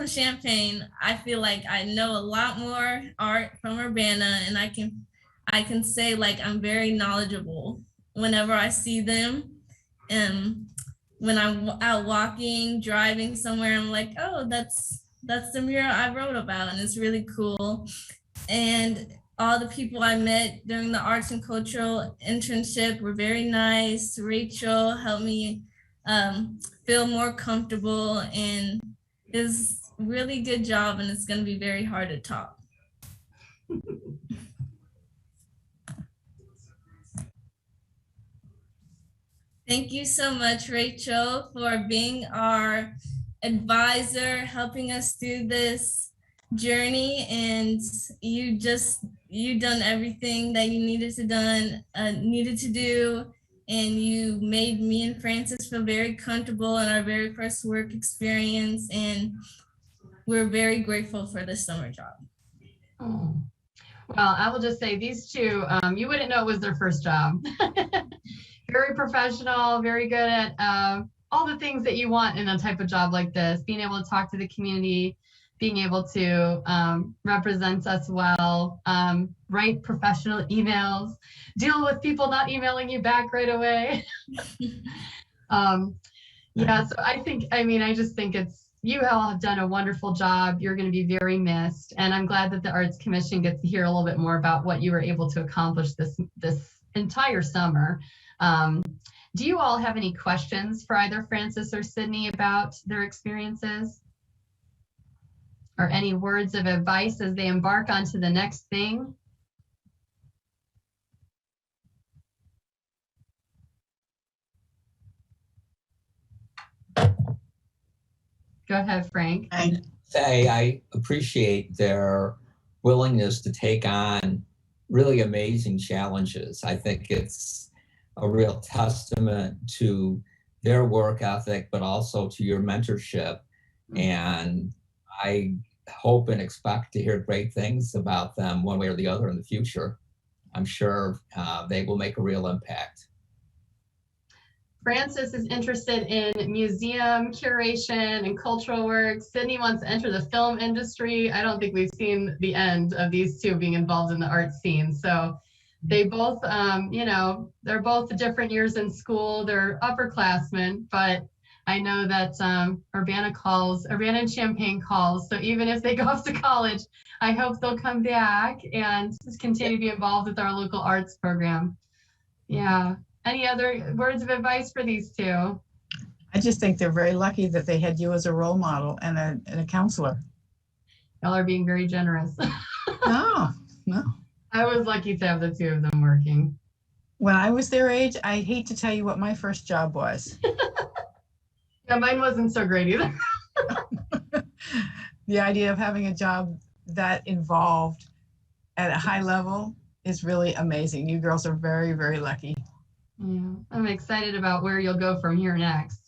Champaign, I feel like I know a lot more art from Urbana, and I can say I'm very knowledgeable whenever I see them. And when I'm out walking, driving somewhere, I'm like, oh, that's the mural I wrote about, and it's really cool. And all the people I met during the arts and cultural internship were very nice. Rachel helped me feel more comfortable, and it's a really good job, and it's going to be very hard to top. Thank you so much, Rachel, for being our advisor, helping us through this journey. And you done everything that you needed to do. And you made me and Francis feel very comfortable in our very first work experience. And we're very grateful for this summer job. Oh. Well, I will just say these two, you wouldn't know it was their first job. Very professional, very good at all the things that you want in a type of job like this, being able to talk to the community, being able to represent us well, write professional emails, deal with people not emailing you back right away. Yeah, so I just think you all have done a wonderful job. You're going to be very missed. And I'm glad that the Arts Commission gets to hear a little bit more about what you were able to accomplish this entire summer. Do you all have any questions for either Francis or Sydney about their experiences? Or any words of advice as they embark onto the next thing? Go ahead, Frank. I appreciate their willingness to take on really amazing challenges. I think it's a real testament to their work ethic, but also to your mentorship. And I hope and expect to hear great things about them one way or the other in the future. I'm sure they will make a real impact. Francis is interested in museum curation and cultural work. Sydney wants to enter the film industry. I don't think we've seen the end of these two being involved in the art scene. So they both, they're both different years in school. They're upperclassmen, but I know that Urbana and Champaign calls. So even if they go off to college, I hope they'll come back and just continue to be involved with our local arts program. Yeah. Any other words of advice for these two? I just think they're very lucky that they had you as a role model and a counselor. Y'all are being very generous. No. I was lucky to have the two of them working. When I was their age, I hate to tell you what my first job was. Yeah, mine wasn't so great either. The idea of having a job that involved at a high level is really amazing. You girls are very, very lucky. Yeah, I'm excited about where you'll go from here next.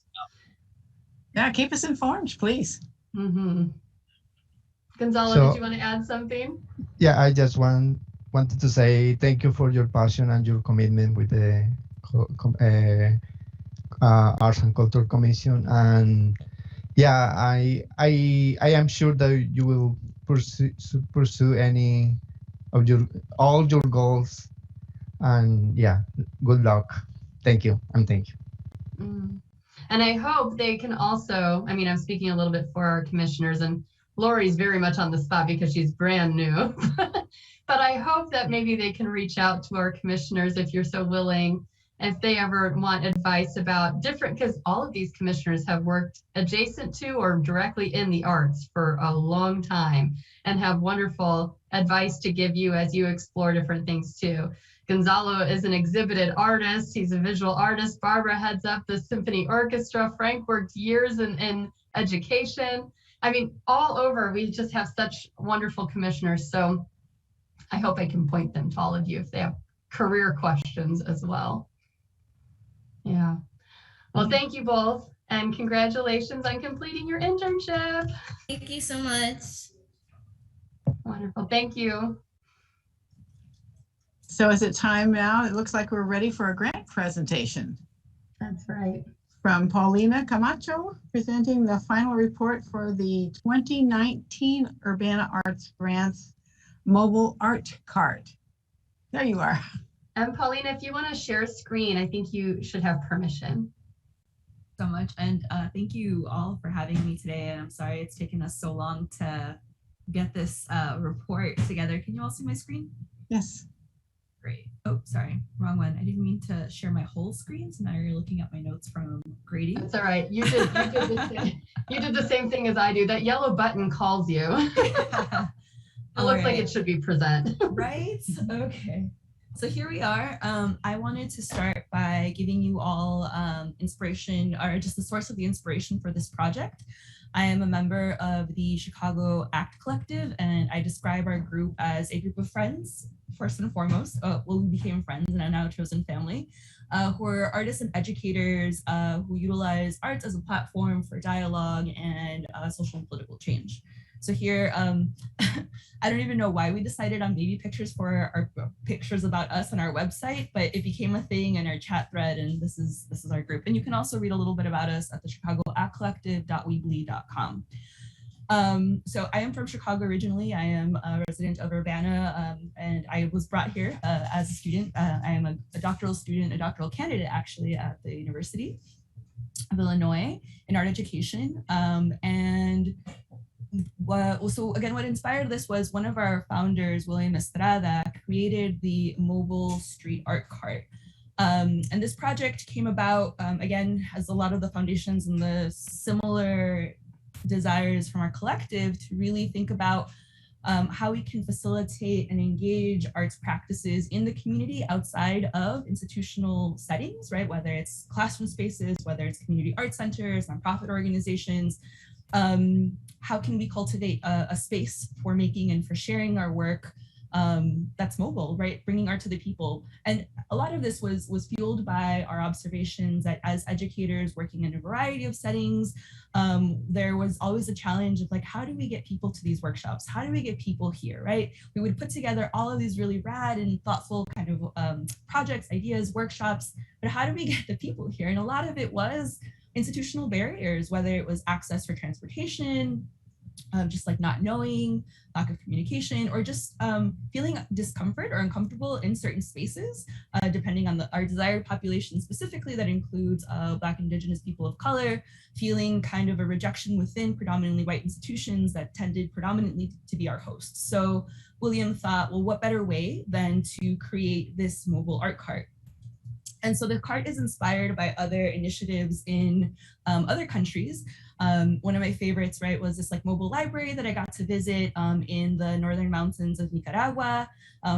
Yeah, keep us informed, please. Mm-hmm. Gonzalo, So- did you want to add something? Yeah, I just wanted to say thank you for your passion and your commitment with the Arts and Culture Commission. And yeah, I am sure that you will pursue any of all your goals. And yeah, good luck. Thank you. And thank you. Mm. And I hope they can also, I'm speaking a little bit for our commissioners, and Lori's very much on the spot because she's brand new. But I hope that maybe they can reach out to our commissioners if you're so willing, if they ever want advice about different, because all of these commissioners have worked adjacent to or directly in the arts for a long time and have wonderful advice to give you as you explore different things too. Gonzalo is an exhibited artist. He's a visual artist. Barbara heads up the symphony orchestra. Frank worked years in education. All over, we just have such wonderful commissioners. So I hope I can point them to all of you if they have career questions as well. Yeah. Well, thank you both, and congratulations on completing your internship. Thank you so much. Wonderful. Thank you. So is it time now? It looks like we're ready for a grant presentation That's right. from Paulina Camacho, presenting the final report for the 2019 Urbana Arts Grants Mobile Art Cart. There you are. And Paulina, if you want to share a screen, I think you should have permission. So much, and thank you all for having me today. And I'm sorry it's taken us so long to get this report together. Can you all see my screen? Yes. Great. Oh, sorry, wrong one. I didn't mean to share my whole screen, so now you're looking at my notes from grading. That's all right. You did the same thing as I do. That yellow button calls you. It looks like it should be present. Right? Okay. So here we are. I wanted to start by giving you all inspiration, or just the source of the inspiration for this project. I am a member of the Chicago ACT Collective, and I describe our group as a group of friends, first and foremost. We became friends and are now a chosen family, who are artists and educators who utilize arts as a platform for dialogue and social and political change. So here, I don't even know why we decided on baby pictures for our pictures about us on our website, but it became a thing in our chat thread, and this is our group. And you can also read a little bit about us at the chicagoactcollective.weebly.com. So I am from Chicago originally. I am a resident of Urbana, and I was brought here as a student. I am a doctoral student, a doctoral candidate actually at the University of Illinois in art education. So again, what inspired this was one of our founders, William Estrada, created the mobile street art cart. And this project came about, again, as a lot of the foundations and the similar desires from our collective to really think about how we can facilitate and engage arts practices in the community outside of institutional settings, right? Whether it's classroom spaces, whether it's community art centers, nonprofit organizations. How can we cultivate a space for making and for sharing our work that's mobile, right? Bringing art to the people. And a lot of this was fueled by our observations that as educators working in a variety of settings, there was always a challenge of like, how do we get people to these workshops? How do we get people here, right? We would put together all of these really rad and thoughtful kind of projects, ideas, workshops, but how do we get the people here? And a lot of it was institutional barriers, whether it was access for transportation, just like not knowing, lack of communication, or just feeling discomfort or uncomfortable in certain spaces, depending on our desired population specifically. That includes Black, Indigenous people of color, feeling kind of a rejection within predominantly white institutions that tended predominantly to be our hosts. So William thought, well, what better way than to create this mobile art cart? And so the cart is inspired by other initiatives in other countries. One of my favorites, right, was this like mobile library that I got to visit in the northern mountains of Nicaragua,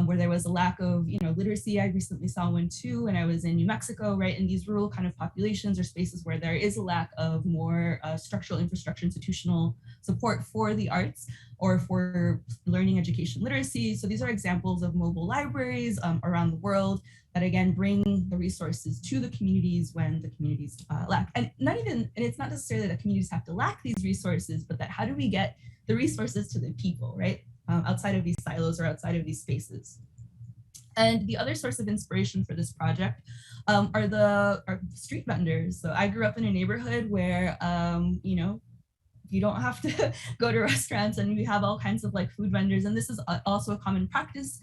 where there was a lack of, literacy. I recently saw one too when I was in New Mexico, right, in these rural kind of populations or spaces where there is a lack of more structural infrastructure, institutional support for the arts or for learning, education, literacy. So these are examples of mobile libraries around the world that again bring the resources to the communities when the communities lack. And it's not necessarily that communities have to lack these resources, but that how do we get the resources to the people, right? Outside of these silos or outside of these spaces. And the other source of inspiration for this project are street vendors. So I grew up in a neighborhood where, you don't have to go to restaurants, and we have all kinds of like food vendors. And this is also a common practice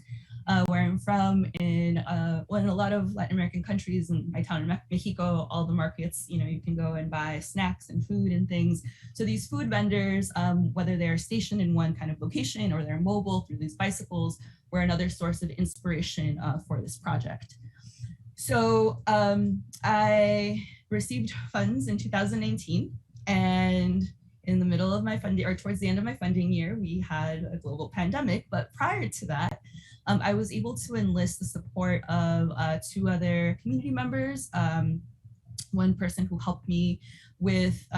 where I'm from in a lot of Latin American countries. In my town in Mexico, all the markets, you can go and buy snacks and food and things. So these food vendors, whether they're stationed in one kind of location or they're mobile through these bicycles, were another source of inspiration for this project. So I received funds in 2019, and in the middle of my funding, or towards the end of my funding year, we had a global pandemic. But prior to that, I was able to enlist the support of 2 other community members. One person who helped me with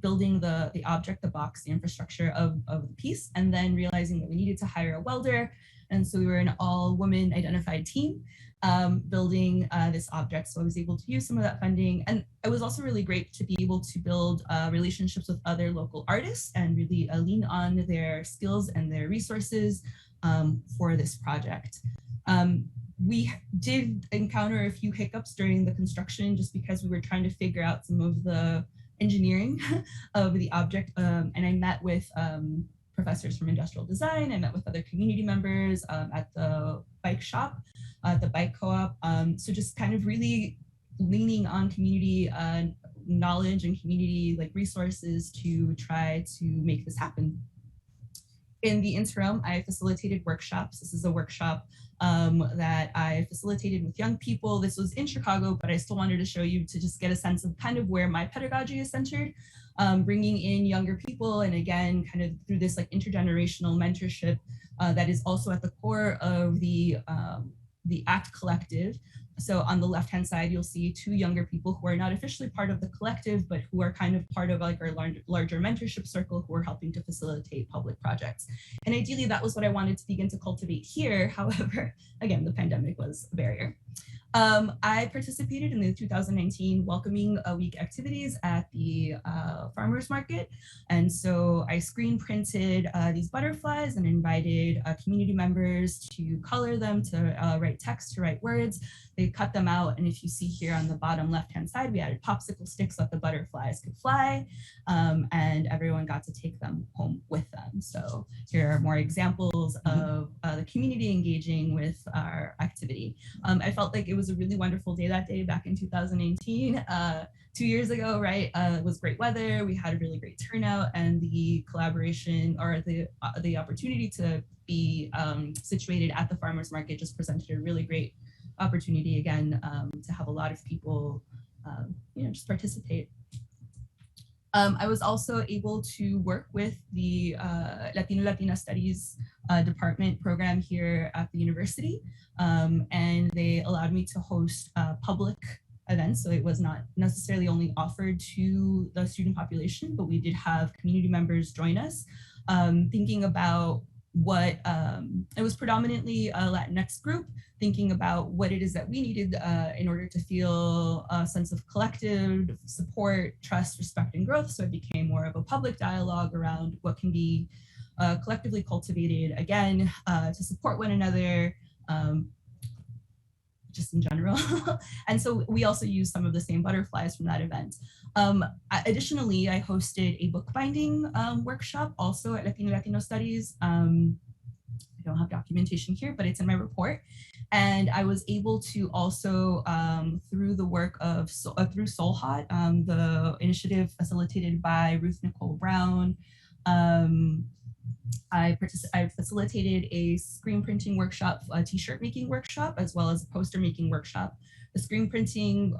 building the object, the box, the infrastructure of the piece, and then realizing that we needed to hire a welder. And so we were an all-woman identified team building this object. So I was able to use some of that funding. And it was also really great to be able to build relationships with other local artists and really lean on their skills and their resources for this project. We did encounter a few hiccups during the construction just because we were trying to figure out some of the engineering of the object. And I met with professors from industrial design. I met with other community members at the bike shop, the bike co-op. So just kind of really leaning on community knowledge and community like resources to try to make this happen. In the interim, I facilitated workshops. This is a workshop that I facilitated with young people. This was in Chicago, but I still wanted to show you to just get a sense of kind of where my pedagogy is centered, bringing in younger people. And again, kind of through this like intergenerational mentorship that is also at the core of the ACT Collective. So on the left-hand side, you'll see 2 younger people who are not officially part of the collective, but who are kind of part of like our larger mentorship circle who are helping to facilitate public projects. And ideally, that was what I wanted to begin to cultivate here. However, again, the pandemic was a barrier. I participated in the 2019 Welcoming Week activities at the farmers market. And so I screen printed these butterflies and invited community members to color them, to write text, to write words. They cut them out. And if you see here on the bottom left-hand side, we added popsicle sticks so that the butterflies could fly, and everyone got to take them home with them. So here are more examples of the community engaging with our activity. I felt like it was a really wonderful day that day back in 2018, 2 years ago, right? It was great weather. We had a really great turnout, and the collaboration or the opportunity to be situated at the farmers market just presented a really great opportunity again to have a lot of people, just participate. I was also able to work with the Latina Studies department program here at the university, and they allowed me to host public events. So it was not necessarily only offered to the student population, but we did have community members join us, thinking about what it was predominantly a Latinx group, thinking about what it is that we needed in order to feel a sense of collective support, trust, respect, and growth. So it became more of a public dialogue around what can be collectively cultivated, again, to support one another, just in general. And so we also used some of the same butterflies from that event. Additionally, I hosted a bookbinding workshop also at Latino Studies. I don't have documentation here, but it's in my report. And I was able to also, through the work of, through SoulHot, the initiative facilitated by Ruth Nicole Brown, I facilitated a screen printing workshop, a t-shirt making workshop, as well as a poster making workshop. The screen printing,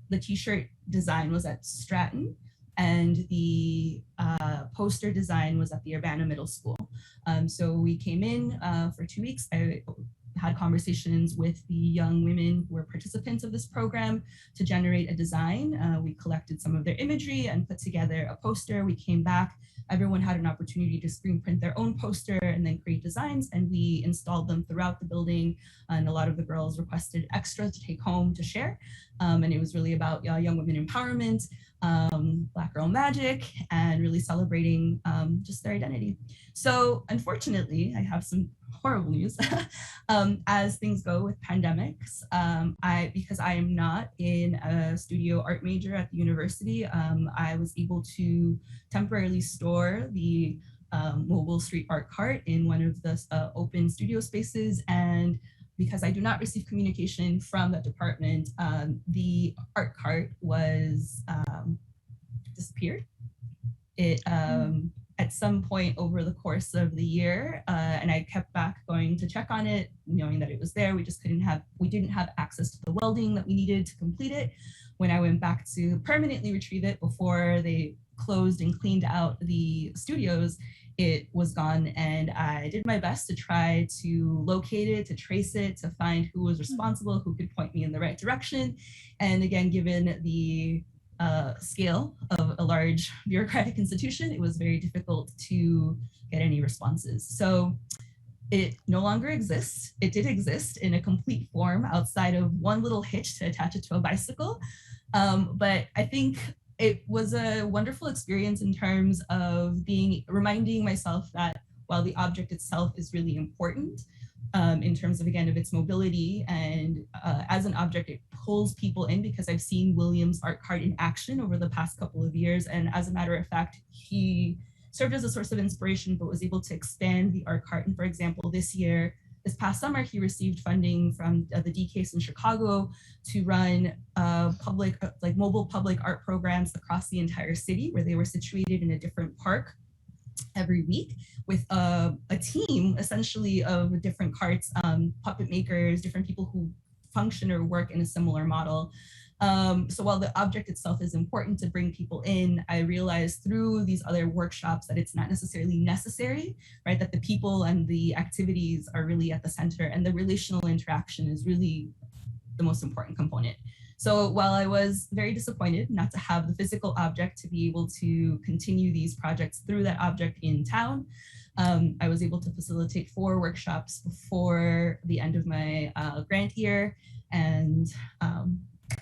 the t-shirt design was at Stratton, and the poster design was at the Urbana Middle School. So we came in for 2 weeks. I had conversations with the young women who were participants of this program to generate a design. We collected some of their imagery and put together a poster. We came back, everyone had an opportunity to screen print their own poster and then create designs, and we installed them throughout the building. And a lot of the girls requested extras to take home to share. And it was really about young women empowerment, Black girl magic, and really celebrating just their identity. So unfortunately, I have some horrible news. As things go with pandemics, because I am not in a studio art major at the university, I was able to temporarily store the mobile street art cart in one of the open studio spaces. And because I do not receive communication from that department, the art cart was disappeared. It at some point over the course of the year, and I kept back going to check on it, knowing that it was there. We didn't have access to the welding that we needed to complete it. When I went back to permanently retrieve it before they closed and cleaned out the studios, it was gone. And I did my best to try to locate it, to trace it, to find who was responsible, who could point me in the right direction. And again, given the scale of a large bureaucratic institution, it was very difficult to get any responses. So it no longer exists. It did exist in a complete form outside of one little hitch to attach it to a bicycle. But I think it was a wonderful experience in terms of reminding myself that while the object itself is really important, in terms of, again, of its mobility, and as an object, it pulls people in, because I've seen William's art cart in action over the past couple of years. And as a matter of fact, he served as a source of inspiration, but was able to expand the art cart. And for example, this past summer, he received funding from the DCASE in Chicago to run mobile public art programs across the entire city, where they were situated in a different park every week with a team essentially of different carts, puppet makers, different people who function or work in a similar model. So while the object itself is important to bring people in, I realized through these other workshops that it's not necessarily necessary, right? That the people and the activities are really at the center, and the relational interaction is really the most important component. So while I was very disappointed not to have the physical object to be able to continue these projects through that object in town, I was able to facilitate 4 workshops before the end of my grant year, and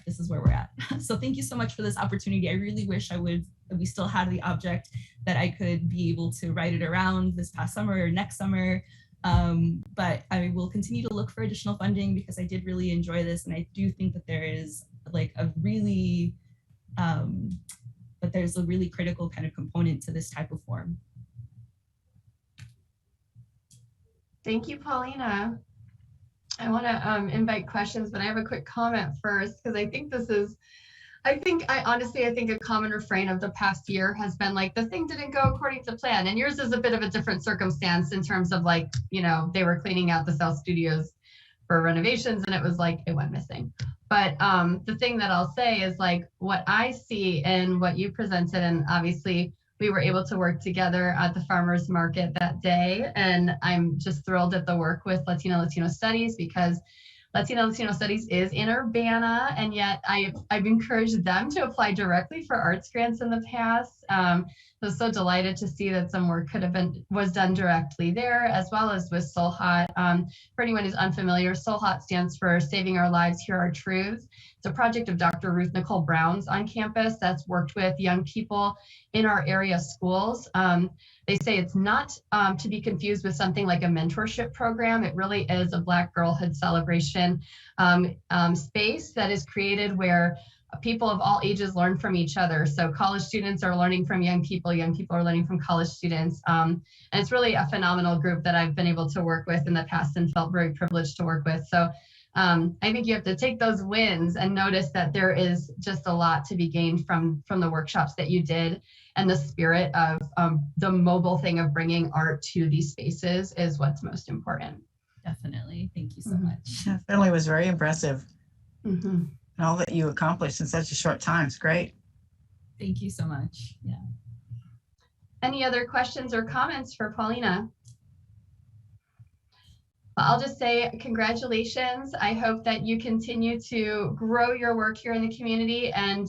this is where we're at. So thank you so much for this opportunity. I really wish we still had the object, that I could be able to ride it around this past summer or next summer. But I will continue to look for additional funding, because I did really enjoy this. And I do think that there is there's a really critical kind of component to this type of form. Thank you, Paulina. I want to invite questions, but I have a quick comment first, because I think a common refrain of the past year has been like, the thing didn't go according to plan. And yours is a bit of a different circumstance in terms of they were cleaning out the South Studios for renovations, and it was like, it went missing. But the thing that I'll say is what I see in what you presented, and obviously we were able to work together at the farmers market that day. And I'm just thrilled at the work with Latino Studies, because Latino Studies is in Urbana, and yet I've encouraged them to apply directly for arts grants in the past. I was so delighted to see that some work was done directly there, as well as with SOLHAT. For anyone who's unfamiliar, SOLHAT stands for Saving Our Lives, Hear Our Truths. It's a project of Dr. Ruth Nicole Brown's on campus that's worked with young people in our area schools. They say it's not to be confused with something like a mentorship program. It really is a Black girlhood celebration space that is created where people of all ages learn from each other. So college students are learning from young people are learning from college students. And it's really a phenomenal group that I've been able to work with in the past and felt very privileged to work with. So I think you have to take those wins and notice that there is just a lot to be gained from the workshops that you did, and the spirit of the mobile thing of bringing art to these spaces is what's most important. Definitely. Thank you so much. That certainly was very impressive. Mm-hmm. And all that you accomplished in such a short time. It's great. Thank you so much. Yeah. Any other questions or comments for Paulina? I'll just say congratulations. I hope that you continue to grow your work here in the community, and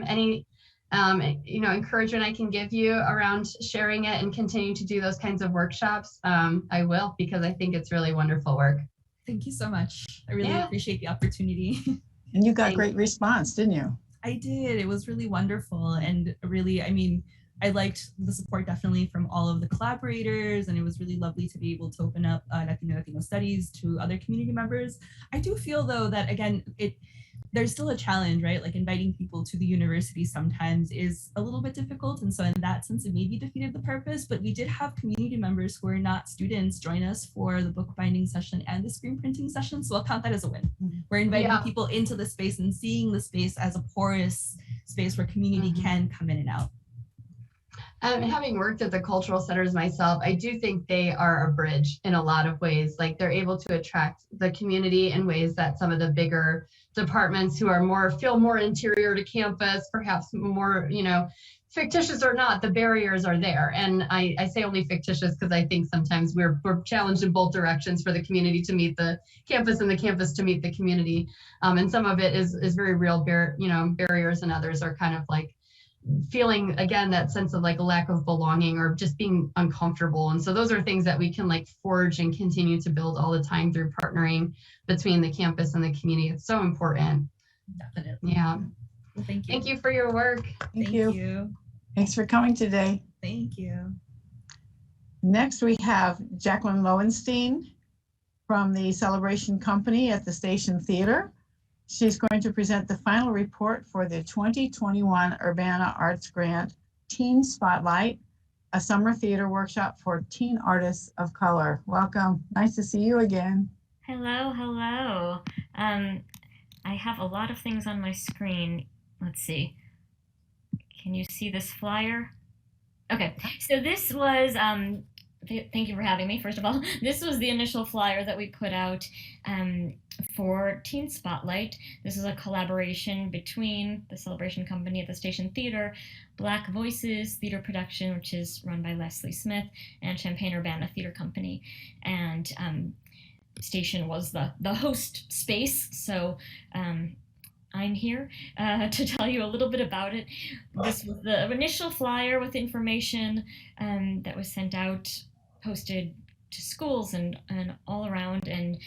any encouragement I can give you around sharing it and continue to do those kinds of workshops, I will, because I think it's really wonderful work. Thank you so much. I really appreciate the opportunity. And you got great response, didn't you? I did. It was really wonderful. And really, I mean, I liked the support definitely from all of the collaborators, and it was really lovely to be able to open up Latino Studies to other community members. I do feel though that again, there's still a challenge, right? Like inviting people to the university sometimes is a little bit difficult. And so in that sense, it maybe defeated the purpose, but we did have community members who are not students join us for the book binding session and the screen printing session. So I'll count that as a win. We're inviting people into the space and seeing the space as a porous space where community can come in and out. Having worked at the cultural centers myself, I do think they are a bridge in a lot of ways. Like they're able to attract the community in ways that some of the bigger departments who are feel more interior to campus, perhaps more, fictitious or not, the barriers are there. And I say only fictitious because I think sometimes we're challenged in both directions for the community to meet the campus and the campus to meet the community. And some of it is very real barriers, and others are kind of like feeling again that sense of like a lack of belonging or just being uncomfortable. And so those are things that we can like forge and continue to build all the time through partnering between the campus and the community. It's so important. Definitely. Yeah. Well, thank you. Thank you for your work. Thank you. Thanks for coming today. Thank you. Next, we have Jacqueline Lowenstein from the Celebration Company at the Station Theater. She's going to present the final report for the 2021 Urbana Arts Grant Teen Spotlight, a summer theater workshop for teen artists of color. Welcome. Nice to see you again. Hello. I have a lot of things on my screen. Let's see. Can you see this flyer? Okay, so this was, thank you for having me, first of all. This was the initial flyer that we put out for Teen Spotlight. This is a collaboration between the Celebration Company at the Station Theater, Black Voices Theater Production, which is run by Leslie Smith, and Champaign-Urbana Theater Company. And Station was the host space, so I'm here to tell you a little bit about it. This was the initial flyer with information that was sent out, posted to schools and all around. And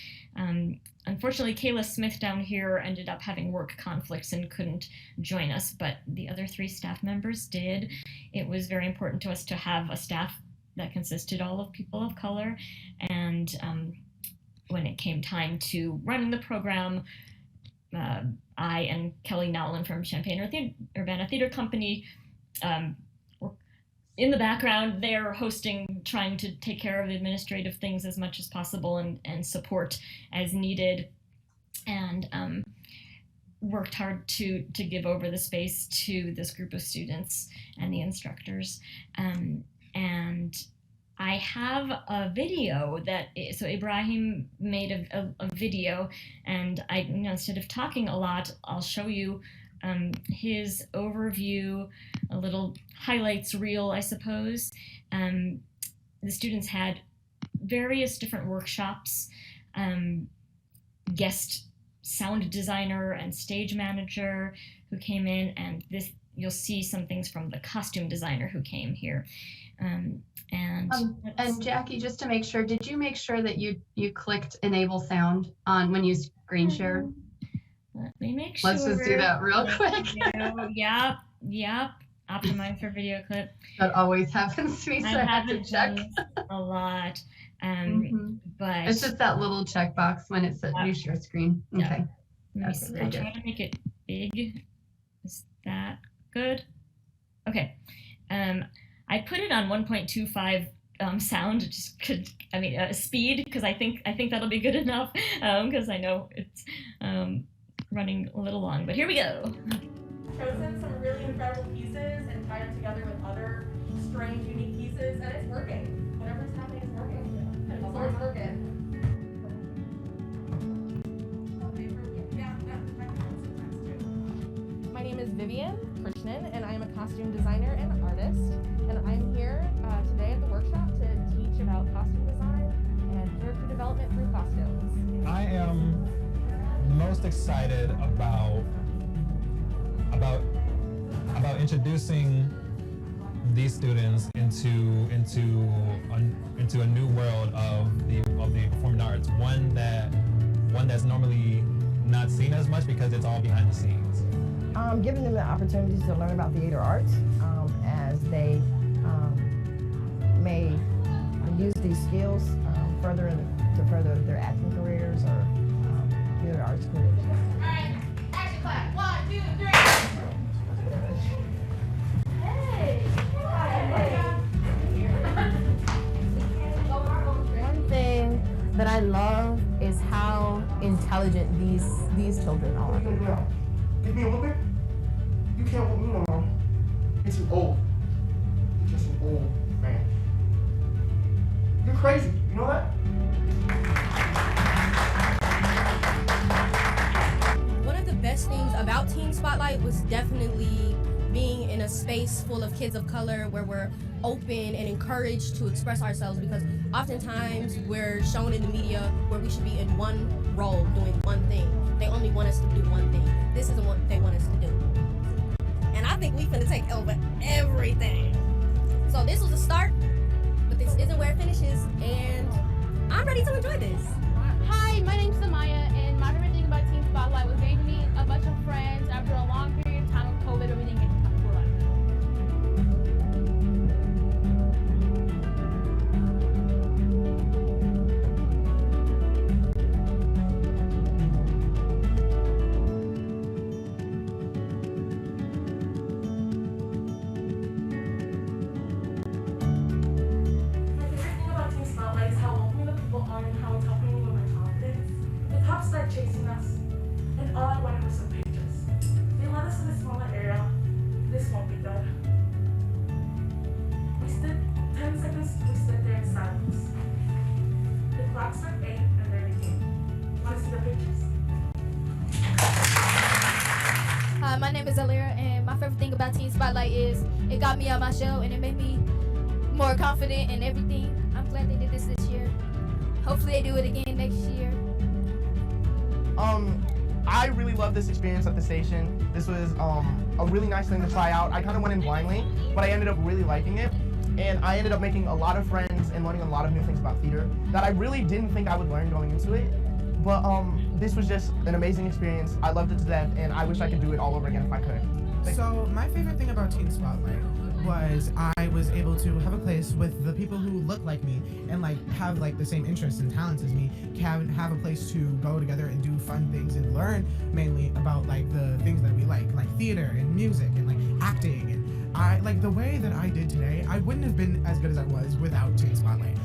unfortunately, Kayla Smith down here ended up having work conflicts and couldn't join us, but the other 3 staff members did. It was very important to us to have a staff that consisted all of people of color. And when it came time to running the program, I and Kelly Nowlin from Champaign-Urbana Theater Company were in the background there hosting, trying to take care of administrative things as much as possible and support as needed, and worked hard to give over the space to this group of students and the instructors. And I have a video so Ibrahim made a video, and instead of talking a lot, I'll show you his overview, a little highlights reel, I suppose. The students had various different workshops guest sound designer and stage manager who came in, and this you'll see some things from the costume designer who came here. And Jackie, just to make sure, did you make sure that you clicked enable sound on when you screen shared? Let me make sure. Let's just do that real quick. Yep. Optimize for video clip. That always happens to me, so I have to check. A lot. But it's just that little checkbox when it says new share screen. Okay. Let me see. I'm trying to make it big. Is that good? Okay. I put it on 1.25 sound, just speed, because I think that'll be good enough, because I know it's running a little long, but here we go. Chosen some really incredible pieces and tied them together with other strange, unique pieces, and it's working. Whatever's happening is working. It's always working. My name is Vivian Krishnan, and I am a costume designer and artist. And I'm here today at the workshop to teach about costume design and character development through costumes. I am most excited about introducing these students into a new world of the performing arts, one that's normally not seen as much because it's all behind the scenes. Giving them the opportunities to learn about theater arts as they may use these skills to further their acting careers or theater arts careers. All right, action clap. 1, 2, 3. Hey! One thing that I love is how intelligent these children are. Give me a whooping? You can't whoop me no more. You're too old. You're just an old man. You're crazy. You know that? One of the best things about Teen Spotlight was definitely being in a space full of kids of color where we're open and encouraged to express ourselves, because oftentimes we're shown in the media where we should be in one role doing one thing. They only want us to do one thing. This isn't what they want us to do. And I think we finna take over everything. So this was a start, but this isn't where it finishes, and I'm ready to enjoy this. Hi, my name's Samaya, and my favorite thing about Teen Spotlight was getting to meet a bunch of friends after a long period of time of COVID where we didn't get to talk to a lot of people. Started chasing us, and all I wanted was some pictures. They led us to this smaller area. This won't be good. We stood 10 seconds, we stood there in silence. The clock struck 8 and there they came. Want to see the pictures? Hi, my name is Alira, and my favorite thing about Teen Spotlight is it got me out my shell and it made me more confident in everything. I'm glad they did this year. Hopefully they do it again next year. I really love this experience at the station. This was a really nice thing to try out. I kind of went in blindly, but I ended up really liking it. And I ended up making a lot of friends and learning a lot of new things about theater that I really didn't think I would learn going into it. But this was just an amazing experience. I loved it to death, and I wish I could do it all over again if I could. So my favorite thing about Teen Spotlight was I was able to have a place with the people who look like me and have the same interests and talents as me, have a place to go together and do fun things and learn mainly about the things that we like theater and music and acting. And I the way that I did today, I wouldn't have been as good as I was without Teen Spotlight.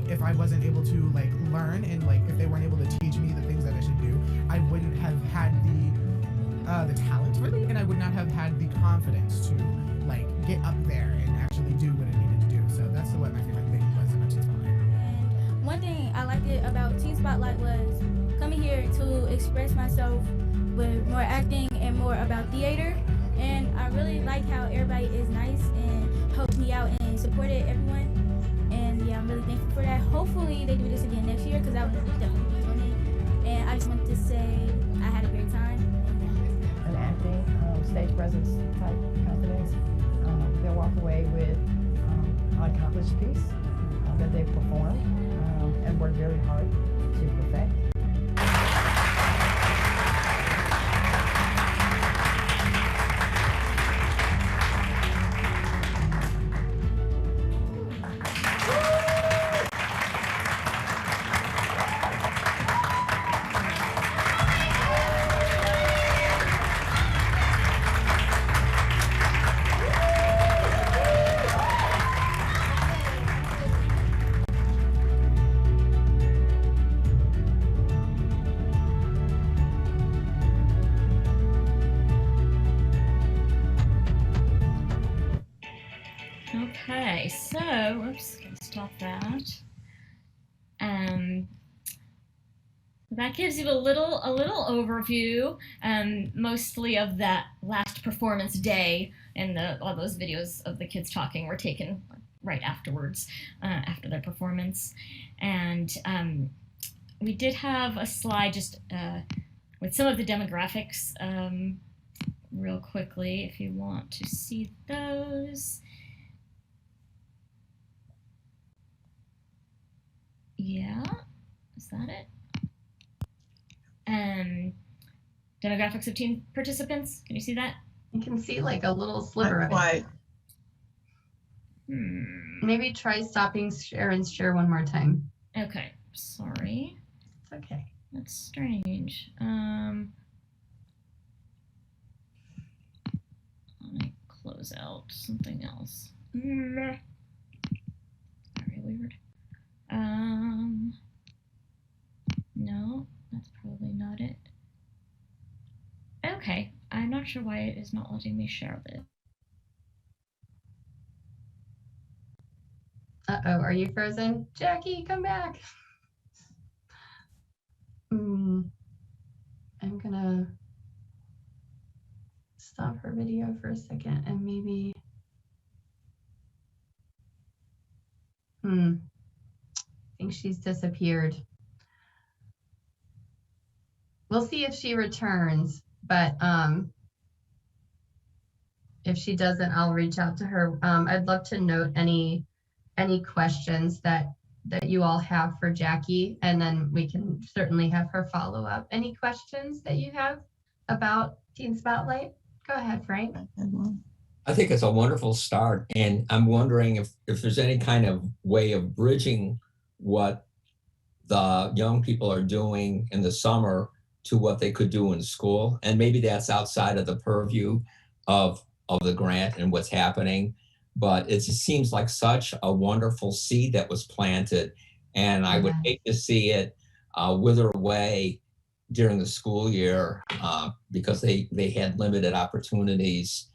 If I wasn't able to learn and if they weren't able to teach me the things that I should do, I wouldn't have had the talent really, and I would not have had the confidence to get up there and actually do what it needed to do. So that's what my favorite thing was about Teen Spotlight. And one thing I liked it about Teen Spotlight was coming here to express myself with more acting and more about theater. And I really like how everybody is nice and helped me out and supported everyone. And yeah, I'm really thankful for that. Hopefully they do this again next year, because I would definitely be doing it. And I just want to say I had a great time. An acting, stage presence type confidence. They'll walk away with an accomplished piece that they've performed and worked very hard to perfect. Okay, so oops, gonna stop that. That gives you a little overview, mostly of that last performance day, and all those videos of the kids talking were taken right afterwards, after their performance, and we did have a slide just with some of the demographics real quickly if you want to see those. Yeah, is that it? Demographics of teen participants. Can you see that? You can see like a little sliver of it. Maybe try stopping share and share one more time. Okay, sorry. It's okay. That's strange. Let me close out something else. Very weird. No, that's probably not it. Okay, I'm not sure why it is not letting me share this. Uh-oh, are you frozen? Jackie, come back. I'm gonna stop her video for a second and maybe, I think she's disappeared. We'll see if she returns, but if she doesn't, I'll reach out to her. I'd love to note any questions that you all have for Jackie, and then we can certainly have her follow up. Any questions that you have about Teen Spotlight? Go ahead, Frank. I think it's a wonderful start, and I'm wondering if there's any kind of way of bridging what the young people are doing in the summer to what they could do in school. And maybe that's outside of the purview of the grant and what's happening, but it just seems like such a wonderful seed that was planted. And I would hate to see it wither away during the school year because they had limited opportunities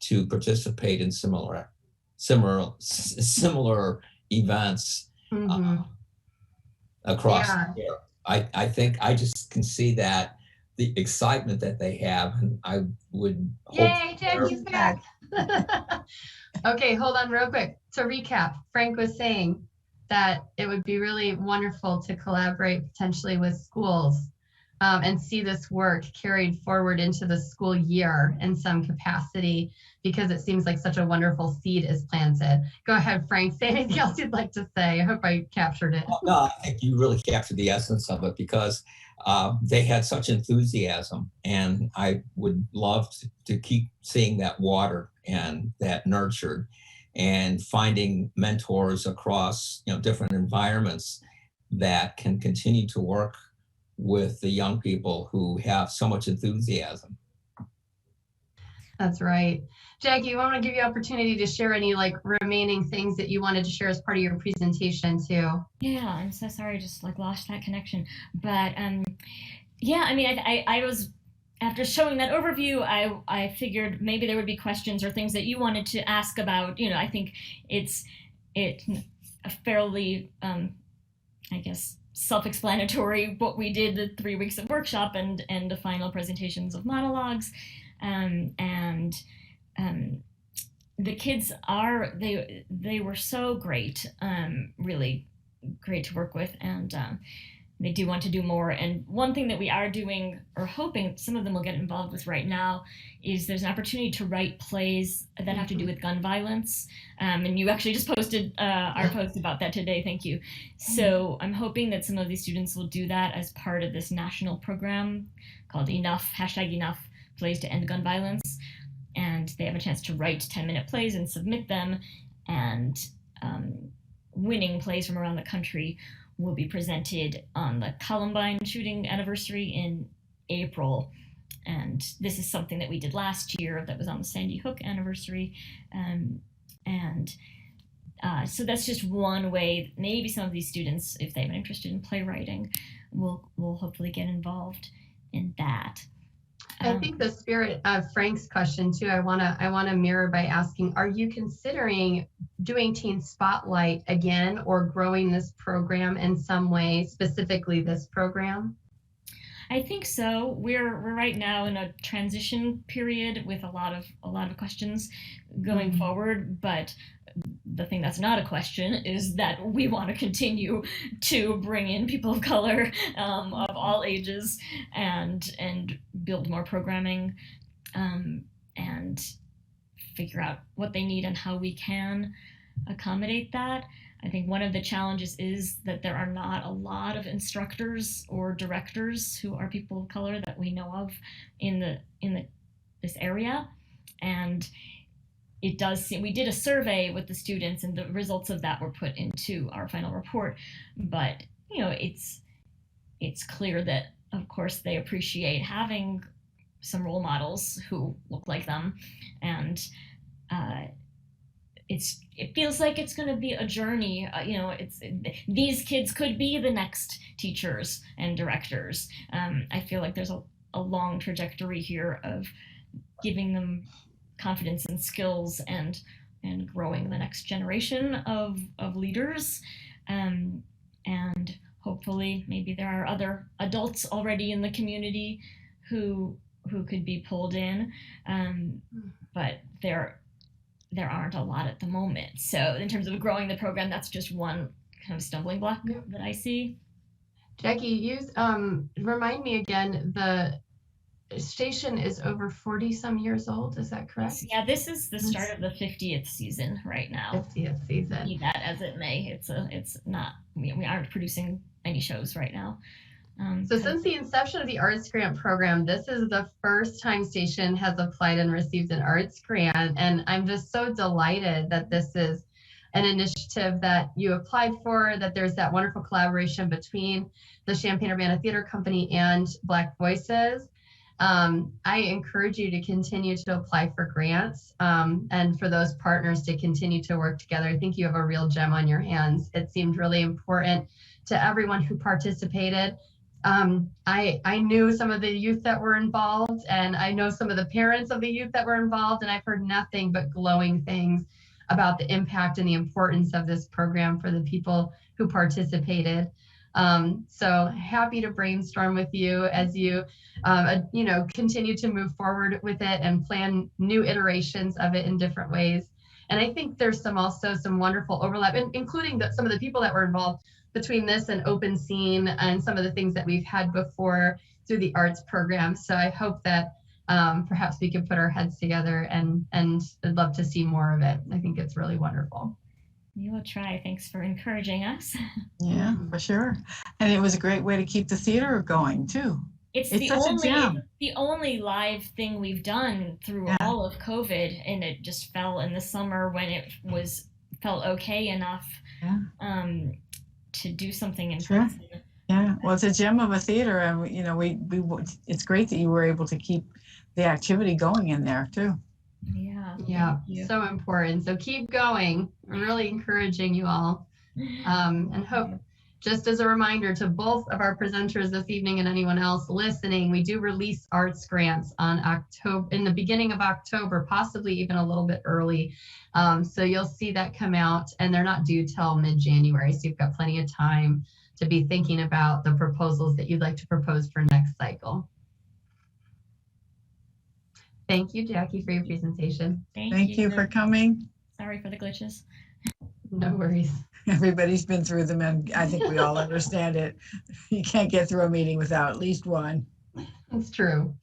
to participate in similar events across the year. I think I just can see that the excitement that they have, and I would hope. Yay, Jackie's back. Okay, hold on real quick. To recap, Frank was saying that it would be really wonderful to collaborate potentially with schools and see this work carried forward into the school year in some capacity, because it seems like such a wonderful seed is planted. Go ahead, Frank, say anything else you'd like to say. I hope I captured it. No, I think you really captured the essence of it, because they had such enthusiasm, and I would love to keep seeing that watered and that nurtured, and finding mentors across different environments that can continue to work with the young people who have so much enthusiasm. That's right. Jackie, I want to give you opportunity to share any remaining things that you wanted to share as part of your presentation too. Yeah, I'm so sorry, I just lost that connection. But yeah, I mean, I was, after showing that overview, I figured maybe there would be questions or things that you wanted to ask about. I think it's a fairly, I guess, self-explanatory what we did, the 3 weeks of workshop and the final presentations of monologues. The kids they were so great, really great to work with, and they do want to do more. And one thing that we are doing, or hoping some of them will get involved with right now, is there's an opportunity to write plays that have to do with gun violence. And you actually just posted our post about that today. Thank you. So I'm hoping that some of these students will do that as part of this national program called Enough, #Enough Plays to End Gun Violence. And they have a chance to write 10-minute plays and submit them. And winning plays from around the country will be presented on the Columbine shooting anniversary in April. And this is something that we did last year that was on the Sandy Hook anniversary. So that's just one way maybe some of these students, if they've been interested in playwriting, will hopefully get involved in that. I think the spirit of Frank's question too, I wanna mirror by asking, are you considering doing Teen Spotlight again or growing this program in some way, specifically this program? I think so. We're right now in a transition period with a lot of questions going forward, but the thing that's not a question is that we want to continue to bring in people of color of all ages and build more programming and figure out what they need and how we can accommodate that. I think one of the challenges is that there are not a lot of instructors or directors who are people of color that we know of in this area. And it does seem, we did a survey with the students and the results of that were put into our final report, but it's clear that of course they appreciate having some role models who look like them, and it feels like it's going to be a journey. These kids could be the next teachers and directors. I feel like there's a long trajectory here of giving them confidence and skills and growing the next generation of leaders. And hopefully maybe there are other adults already in the community who could be pulled in, but there aren't a lot at the moment. So in terms of growing the program, that's just one kind of stumbling block that I see. Jackie, remind me again, the station is over 40 some years old, is that correct? Yeah, this is the start of the 50th season right now. 50th season. Be that as it may, it's not, we aren't producing any shows right now. So since the inception of the Arts Grant program, this is the first time station has applied and received an Arts Grant. And I'm just so delighted that this is an initiative that you applied for, that there's that wonderful collaboration between the Champaign-Urbana Theater Company and Black Voices. I encourage you to continue to apply for grants and for those partners to continue to work together. I think you have a real gem on your hands. It seemed really important to everyone who participated. I knew some of the youth that were involved, and I know some of the parents of the youth that were involved, and I've heard nothing but glowing things about the impact and the importance of this program for the people who participated. So happy to brainstorm with you as you, continue to move forward with it and plan new iterations of it in different ways. And I think there's also some wonderful overlap, including some of the people that were involved between this and Open Scene and some of the things that we've had before through the arts program. So I hope that perhaps we can put our heads together and I'd love to see more of it. I think it's really wonderful. We will try. Thanks for encouraging us. Yeah, for sure. And it was a great way to keep the theater going too. It's the only live thing we've done through all of COVID, and it just fell in the summer when it felt okay enough to do something in person. Yeah, well, it's a gem of a theater, and it's great that you were able to keep the activity going in there too. Yeah, so important. So keep going. I'm really encouraging you all, and hope. Just as a reminder to both of our presenters this evening and anyone else listening, we do release arts grants in the beginning of October, possibly even a little bit early. So you'll see that come out, and they're not due till mid-January. So you've got plenty of time to be thinking about the proposals that you'd like to propose for next cycle. Thank you, Jackie, for your presentation. Thank you for coming. Sorry for the glitches. No worries. Everybody's been through them, and I think we all understand it. You can't get through a meeting without at least one. It's true.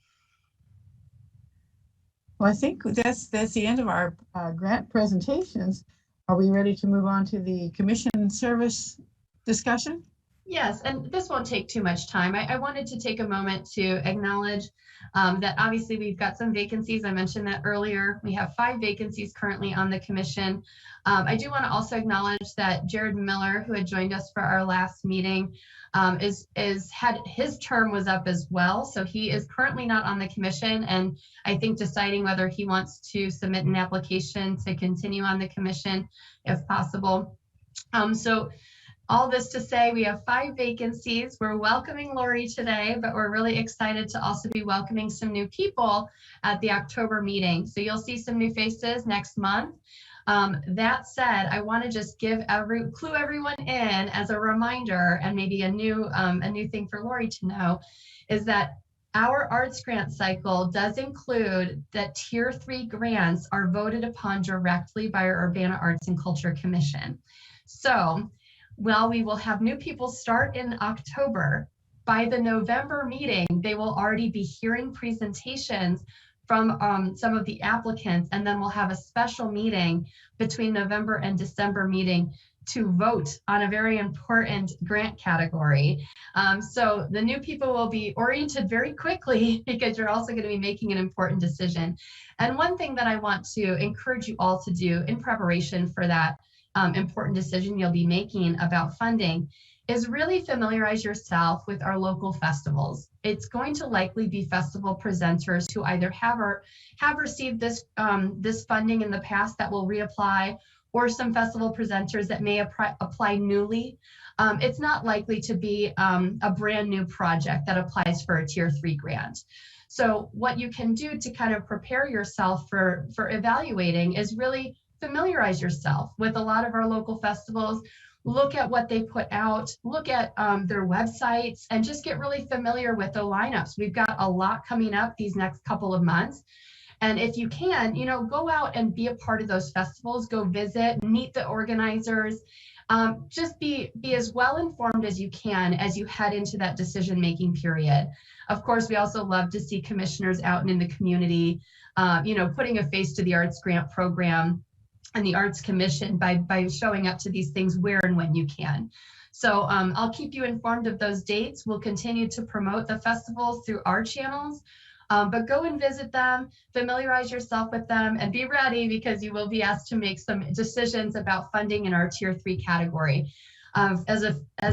Well, I think that's the end of our grant presentations. Are we ready to move on to the commission service discussion? Yes, and this won't take too much time. I wanted to take a moment to acknowledge that obviously we've got some vacancies. I mentioned that earlier. We have 5 vacancies currently on the commission. I do want to also acknowledge that Jared Miller, who had joined us for our last meeting, had his term was up as well. So he is currently not on the commission, and I think deciding whether he wants to submit an application to continue on the commission if possible. So all this to say, we have 5 vacancies. We're welcoming Lori today, but we're really excited to also be welcoming some new people at the October meeting. So you'll see some new faces next month. That said, I want to just clue everyone in as a reminder, and maybe a new thing for Lori to know, is that our arts grant cycle does include that Tier 3 grants are voted upon directly by our Urbana Arts and Culture Commission. So while we will have new people start in October, by the November meeting, they will already be hearing presentations from some of the applicants, and then we'll have a special meeting between November and December meeting to vote on a very important grant category. So the new people will be oriented very quickly because you're also going to be making an important decision. And one thing that I want to encourage you all to do in preparation for that important decision you'll be making about funding is really familiarize yourself with our local festivals. It's going to likely be festival presenters who either have received this funding in the past that will reapply, or some festival presenters that may apply newly. It's not likely to be a brand new project that applies for a Tier 3 grant. So what you can do to kind of prepare yourself for evaluating is really familiarize yourself with a lot of our local festivals. Look at what they put out, look at their websites, and just get really familiar with the lineups. We've got a lot coming up these next couple of months. And if you can, go out and be a part of those festivals, go visit, meet the organizers, just be as well informed as you can as you head into that decision-making period. Of course, we also love to see commissioners out and in the community, putting a face to the Arts Grant Program and the Arts Commission by showing up to these things where and when you can. So I'll keep you informed of those dates. We'll continue to promote the festivals through our channels, but go and visit them, familiarize yourself with them, and be ready because you will be asked to make some decisions about funding in our Tier 3 category. As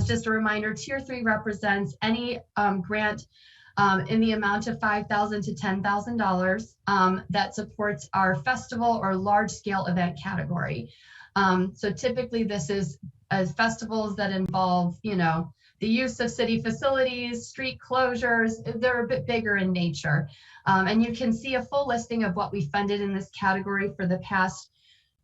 just a reminder, Tier 3 represents any grant in the amount of $5,000 to $10,000 that supports our festival or large scale event category. So typically this is festivals that involve, the use of city facilities, street closures. They're a bit bigger in nature. And you can see a full listing of what we funded in this category for the past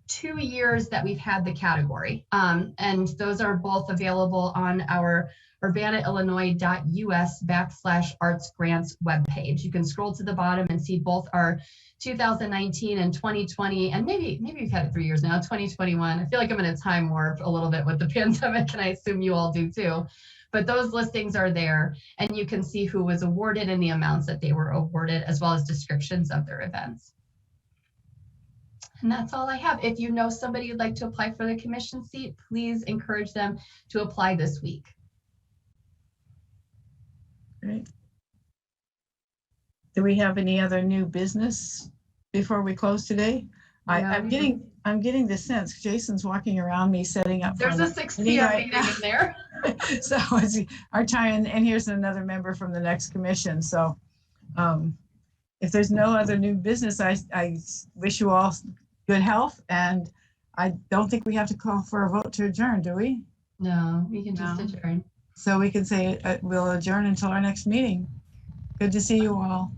2 years that we've had the category. And those are both available on our urbanaillinois.us/arts grants webpage. You can scroll to the bottom and see both our 2019 and 2020, and maybe we've had it 3 years now, 2021. I feel like I'm in a time warp a little bit with the pandemic, and I assume you all do too. But those listings are there, and you can see who was awarded and the amounts that they were awarded, as well as descriptions of their events. And that's all I have. If you know somebody who'd like to apply for the commission seat, please encourage them to apply this week. Great. Do we have any other new business before we close today? I'm getting the sense Jason's walking around me setting up. There's a 6 p.m. meeting in there. So it's our time, and here's another member from the next commission. So if there's no other new business, I wish you all good health, and I don't think we have to call for a vote to adjourn, do we? No, we can just adjourn. So we can say we'll adjourn until our next meeting. Good to see you all.